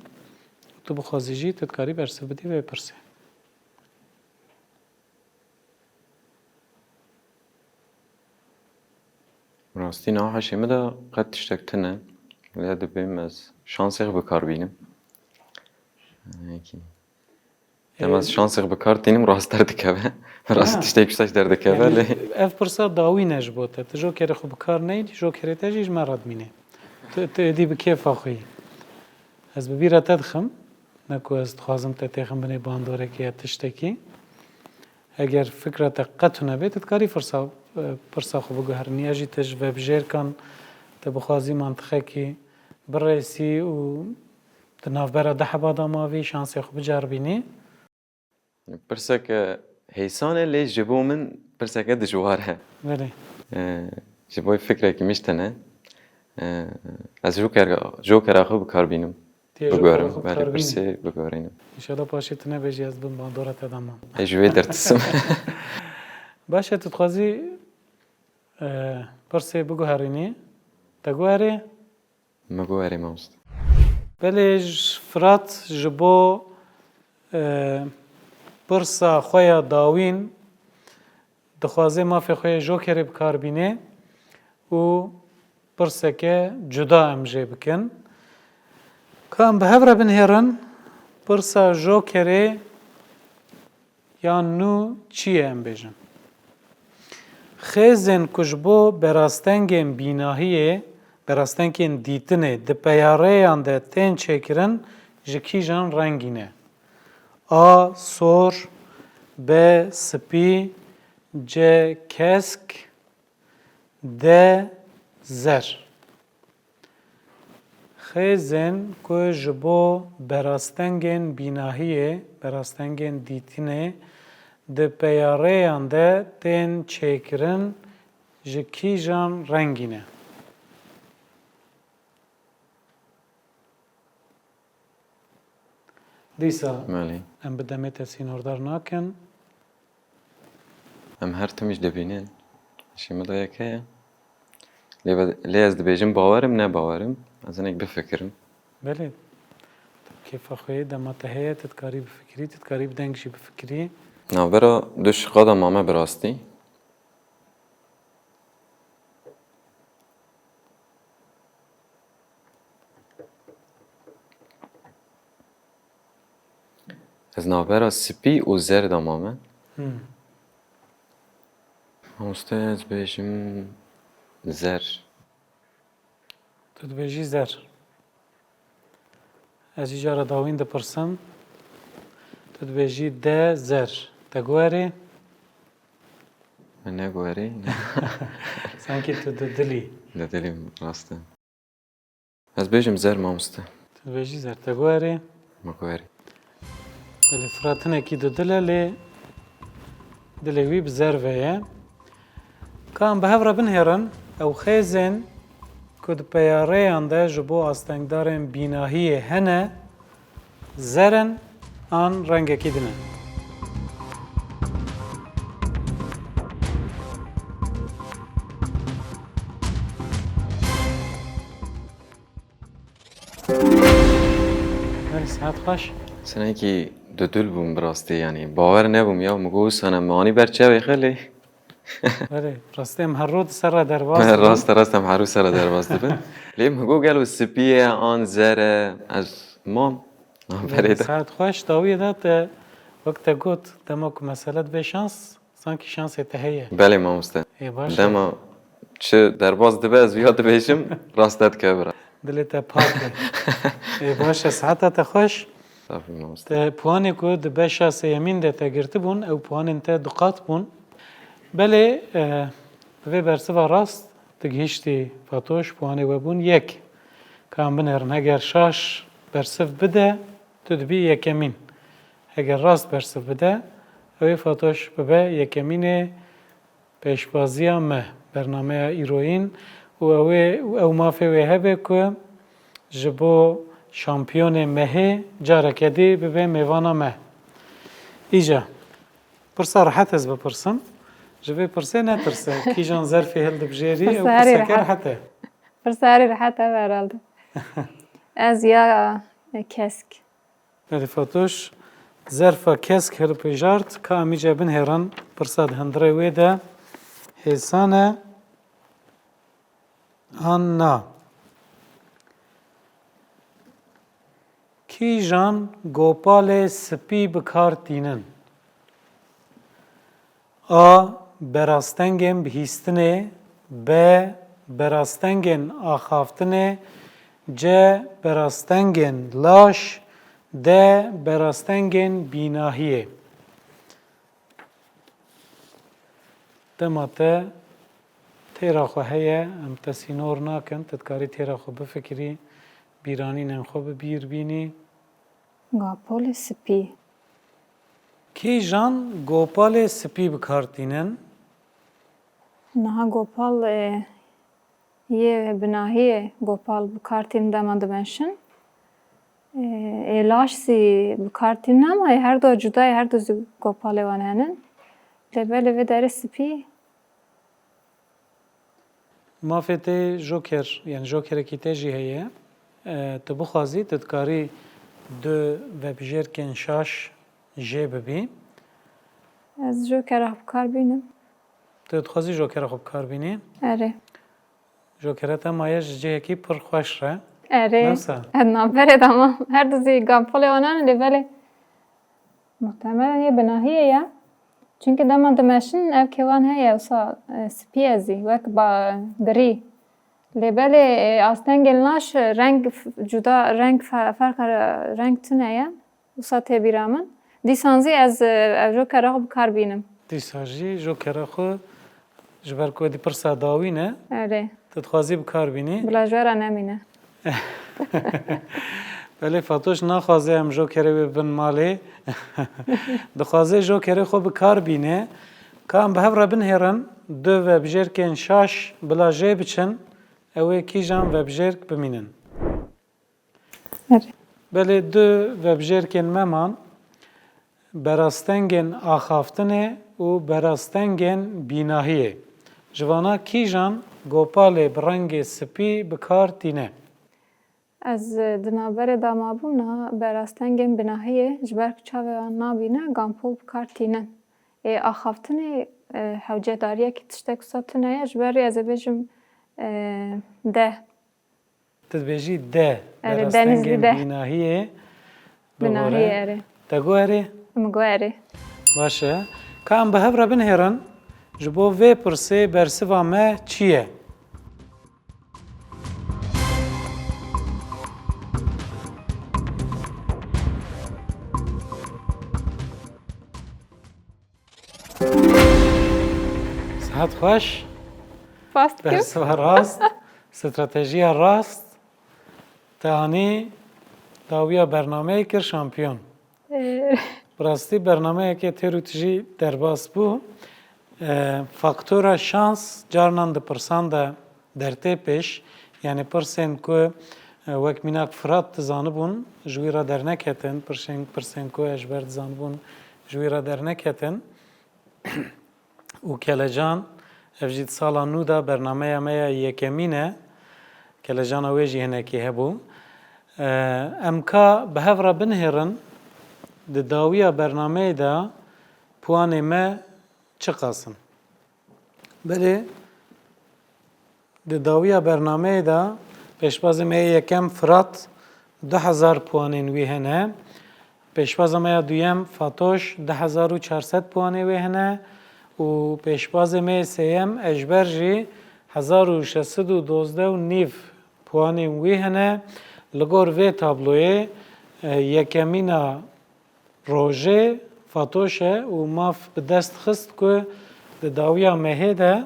tu bixwazî jî tu dikarî bersiv bidî vê pirsê Rastî niha heşê me de qet tiştek tune. Lê dibêm ez şansê bikar bînim. Demez şansê bikar tînim rast derdikeve. Rast tiştek ştaş derdikeve lê. ev pirsa dawî ne ji bo te tu jokerê xwe bikar neyî jokerê te jî ji me re dimîne tu êdî bi kêfa xwe yî ez bibîra te dixim ne ku ez dixwazim te têxin binê bandorekê ya tiştekî eger fikra te qet hûne bê tu dikarî pirsa xwe biguherînî ya jî te ji vebjêrkan te bixwazî mantixekî birêsî û di navbera deheba da mavî şansê xwe biceribînî Pirseke heysan e lê ji bo min pirseke dijwar e. belê Ji bo fikrekî miş tune. Ez jokera xwe bikar bînim. Biguherim. Belê pirsê biguherînim. İnşallah paşê tu nebêjî ez bin bandora te damam Ji wê derdisim. baş e tu dixwazî pirsê biguherînî te guherî Me guherî mamoste. belê firat ji bo pirsa xwe ya dawîn dixwaze mafê xwe yê jokerê bikarbîne û pirseke cuda em jê bikin. Ka em bi hev re binêrin pirsa jokerê yan nû çi ye em bêjin. Xêzên ku ji bo berastengên bînahiyê, berastengên dîtinê di peyareyan de tên çêkirin ji kîjan rengî ne? A. Sor, B. Spî, C. Kesk, D. Zer. Xêzên ku ji bo berastengên bînahiyê, berastengên dîtinê di peyareyan de tên çêkirin ji kîjan rengî ne? Dîsa Malê. em bi demê te sînordar nakin. Em her tim jî dibînin. Şî da yek heye. Lê ez dibêjim bawerim ne bawerim. Ez hinek bifikirim. Belê. Kêfa xwe dema te heye, tu dikarî bifikirî, tu dikarî bi deng jî bifikirî. Navbera du şiqada mame bi rastî. Ez navbera spî û zer da mame. Mamoste ez bêjim zer. Tu dibêjî zer. Ez jî cara dawîn dipirsim. Tu dibêjî de zer. Te guherî? Me neguherî. Sankî tu di dilî. Li dilê rast e. Ez bêjim zer mamoste. Tu dibêjî zer. Te guherî? Me guherî. Belê firatinekî di dil e lê dilê wî bi zer ve ye. Ka em bi hev re binêrin ew xêzên ku di peyareyan de ji bo astengdarên bînahiyê hene zerin an rengekî din e. Belê saet xweş. Sinekî dudul bûm bi rastî yanî. Bawer nebûm ya me got sana manî berçavê xelê. Belê rastî em her rû di ser re derbas Me dibin. rast rast em herû sera derbas dibin. Lê me got gelo spî ye an zer e. Ez mam. Berê de. Saet xweş dawiyê de te wek te got dema ku mesele dibe şans sankî şansê te heye. Belê mamoste. Ê baş e. Dema çi derbas dibe ez vîya dibêjim rast et kevira. Dilê te pak e. Ê baş e saeta te xweş. Safî mamoste. Te puanê ku di beşa sêyemîn de te girtibûn ew puanên te duqat bûn. Belê bi vê bersiva rast tu gihîştî Fatoş puanê we bûn yek. Ka em binêrin heger şaş bersiv bide tu dibî yekemîn. Heger rast bersiv bide ew ê Fatoş bibe yekemînê pêşbaziya me bernameya îroyîn û ew mafê wê hebe ku ji bo şampiyonê mehê careke dî bibe mêvana me. Îca pirsa rehet ez bipirsim. Ji vê pirsê netirse kîjan zerfê hildibijêrî ew Pirsa herî pirseke rehet. rehet e. Pirsa herî rehet ev herhalde. Ez ya kesk. Belê Fatoş zerfa kesk hilpêjart ka em îce binêrin pirsa di hundirê wê de hêsan e an na. Kîjan gopalê spî bikar tînin? A. Berastengên bihîstinê, B. Berastengên axaftinê, C. Berastengên laş, D. Berastengên bînahiyê. Dema te têra xwe heye, em te sînor nakin, tu dikarî têra xwe bifikirî, bîranînên xwe bibîr bînî. Gapolê spî. Kîjan gopalê spî bikartînin? Niha gopal yê binahiyê gopal bikartîn dema dimenşin. Ê laş sî bikartînin ama her du cuda her du gopalê wan henin. Lêbelê vê derê spî. Mafê tê joker, yani jokerekî tê jî heye. Tu bixwazî tu dikarî du vebijêrkên şaş jê bibî. Ez jokera bikar bînim. Tu dixwazî jokera xwe bikarbînî. Erê. Jokere te maye ji cihekî pir xweş re. Erê. Nasıl? Navberê dama her dizî gampolê wanan lê belê muhtemelen yê binahiyê ye. Çünkü dema dimeşin ev kêwan heye wisa spî ezî wek girî. Lê belê astengên laş reng cuda reng ferqa reng tune ye. Wisa têbîra min. Dîsan zî ez ev jokera xwe bikar bînim. Dîsa jî jokera xwe ji ber ku dî pirsa dawî ne, Erê. tu dixwazî bikarbînî. Bila jwera nemîne. Belê Fatoş naxwaze em jokerê wê bin malê. Dixwaze jokerê xwe bikarbîne. Ka em bi hev re binêrin du vebijêrkên şaş bila jê biçin, ew ê kîjan vebijêrk bimînin. Erê. Belê du vebijêrkên meman berastengên axaftinê û berastengên bînahiyê. Ji vana kîjan gopalê bi rengê spî bikar tîne? Ez di navberê de mabûna berastengên binahiyê ji ber ku çavê wan nabîne gampol bikar tînin. Axaftinê hewcedariyekî tiştek wisa tune ye ji berî ez ê bêjim de. Tu dibêjî de Evet, denizli berastengên de. bînahiyê Binahiyê erê. te got erê? Min got erê. Baş e. Ka em bi hev re binêrin ji bo vê pirsê bersiva me çi ye? Sihet xweş, Fast kim? bersiva rast, stratejiya rast, te anî dawiya bernameyê kir şampiyon. Bi rastî bernameyekê têr û tijî derbas bû. Faktora şans carnan di pirsan de dertê pêş, yanî pirsên ku wek mînak Firat dizanibûn ji wî re derneketin, pirsên ku ji ber dizanibûn ji wî re derneketin. û Kelecan, ev jî di sala nû de bernameya me ya yekemîn e, Kelejana wê jî hinekî hebû. Em ka bi hev re binêrin di dawiya bernameyê de puanê me çi qasin? Belê di dawiya bernameyê de pêşbazê me ya yekem Firat 2000 puanên wî hene. Pêşbaza me ya duyem Fatoş 2400 puanê wê hene û pêşbazê me ya sêyem Ejber jî 1612 puanên wî hene. Li gor vê tabloyê yekemîna rojê Fatoş e û maf bi dest xist ku di dawiya mehê de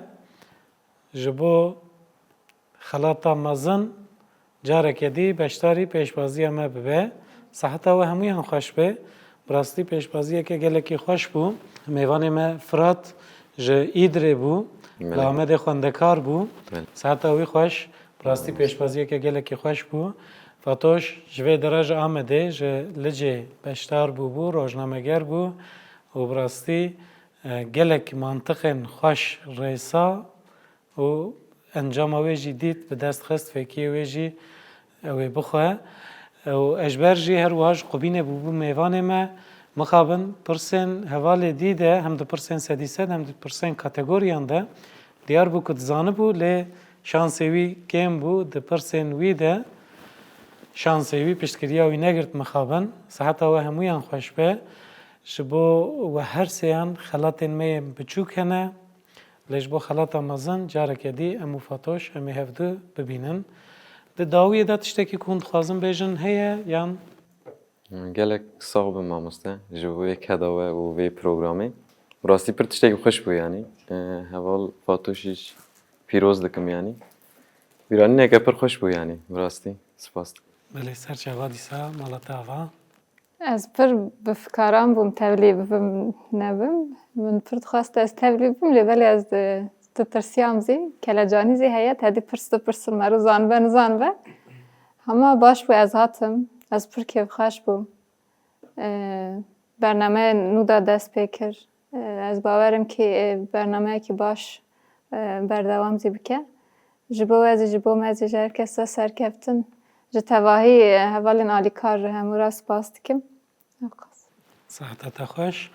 ji bo xelata mezin carekê dî beşdarî pêşbaziya me bibe. Seheta we hemûyan xweş be. Bi rastî pêşbaziyeke gelekî xweş bû. Mêvanê me Firat ji Îdirê bû. Li Amedê xwendekar bû. Seheta wî xweş. Bi rastî pêşbaziyeke gelekî xweş bû. Fatoş ji vê dere ji Amedê ji Licê beşdar bû, rojnameger bû û bi rastî gelek mantiqên xweş rêsa û encama wê jî dît bi dest xist fêkiyê wê jî ew ê bixwe. û Ejber jî her wiha ji qubînê bûbû mêvanê me mixabin pirsên hevalê dî de hem di pirsên sedî sed hem di pirsên kategoriyan de diyar bû ku dizanibû lê şansê wî kêm bû di pirsên wî de şansê wî piştgiriya wî negirt mixabin. Seheta we hemûyan xweş be. Ji bo we her sêyan xelatên me yên biçûk hene. Lê ji bo xelata mezin carekê dî em û Fatoş em ê hevdû bibînin. Di dawiyê de tiştekî ku hûn dixwazin bêjin heye yan? Gelek sağ be mamoste ji bo vê keda we û vê programê. Bi rastî pir tiştekî xweş bû yanî. Heval Fatoşî pîroz dikim yanî. Bîranîneke pir xweş bû yanî bi rastî. Spas dikim. Belê serçava dîsa mala te ava. Ez pir bi fikaran bûm tevlî bibim nebim. Min pir dixwast ez tevlî bibim lê belê ez ditirsiyam zî. Kelecanî zî heye tedî pirsin me û zanbe. Hema baş bû ez hatim. Ez pir kêfxweş bûm. Bernameya nû da dest pê kir. Ez bawerim ki bernameyekî baş berdewam zî bike. Ji bo ez ji bo me ji herkes re serkeftin. Ji tevahî hevalên alîkar hemû re spas dikim. Seheta te xweş.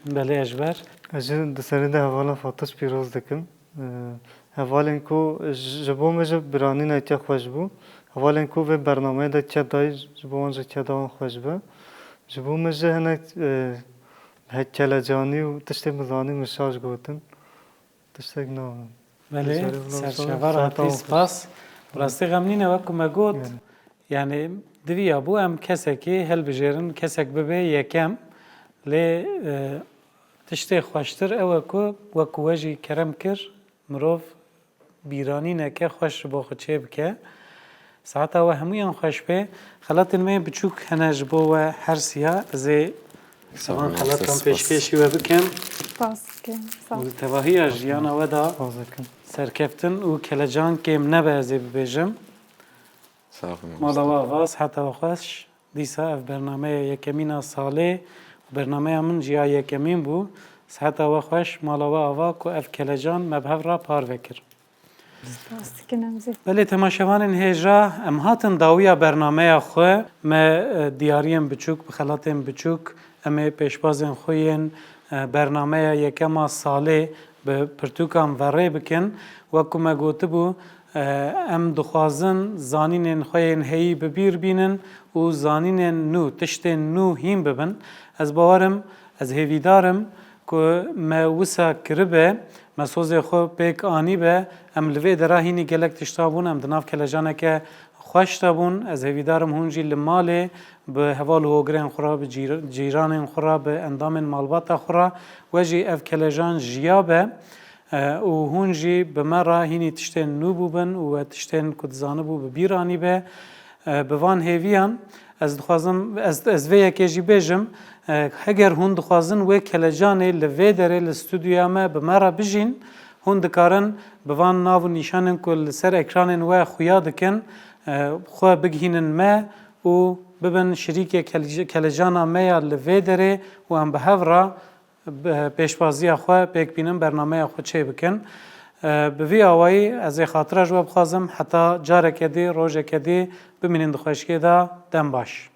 Belê Ejber. Ez jî di serê de hevala Fatoş pîroz dikim. hevalên ku ji bo me ji biranîna te xweş bû hevalên ku vê bernameyê de çedayî ji bo wan jî çeda wan xweş be ji bo me jî hinek kelecanî û tiştê mizanî mişaş gotin tiştek nabin. بله سرشوار هاتی سپاس براستی غمنینه وکو مگوت یعنی دویا بو ام کسکی هل بجیرن کسک ببه یکم لی تشتی خوشتر او وکو وجی کرم کر مروف بیرانینه که خوش با خودچه بکه ساعتا و همویان خوش به خلات المه بچوک هنج بو و هر سیا زی سوان خلاتم پیشکشی و بکن Spas dikim. Sağ ol. تواهی جیانا ودا Fazlakin. سرکفتن و کلجان کم نبه ازی ببیجم Sağ olun. مالا واواز حتی وخوش دیسا اف برنامه یکمینا ساله برنامه من جیا یکمین بو حتی وخوش مالا واوا کو اف کلجان مبهف را پار وکر Spas dikim emzi. ولی تماشاوان هجرا ام هاتن داویا برنامه خو ما دیاریم بچوک بخلاتیم بچوک ام پیشبازن خوین برنامه یکما ساله به پرتوکان وره بکن وکو ما گوته بو ام دخوازن زانین خوین هی ببیر بینن و زانین نو تشتین نو هیم ببن از باورم از هیویدارم که ما وسا کربه ما سوز خو پیک آنی به ام لوی دراهینی گلک تشتابون ام دناف کلجانه که خوش تابون از هیویدارم هونجی لماله به حوال هوگرین خورا به جیران خورا به اندام مالبات خورا وجی اف کلجان جیابه و هونجی به مرا هینی تشتین نو بوبن و تشتین کدزانه بو بیرانی به بوان هیویان از دخوازم از وی یکی بجم اگر هون دخوازن و کلجانه لوی داره الاستودیو ما به مرا بجین هون دکارن بوان ناو نشانن کل سر اکرانن و خویا دکن خو بگهینن ما و ببن شریک کلجانا ما لوی داره و ام به هورا پیشبازی خو پیک بینم برنامه خو چه بکن به وی آوایی از خاطر جواب خازم حتی جاره کدی روزه کدی ببینید خوشکی دا دم باش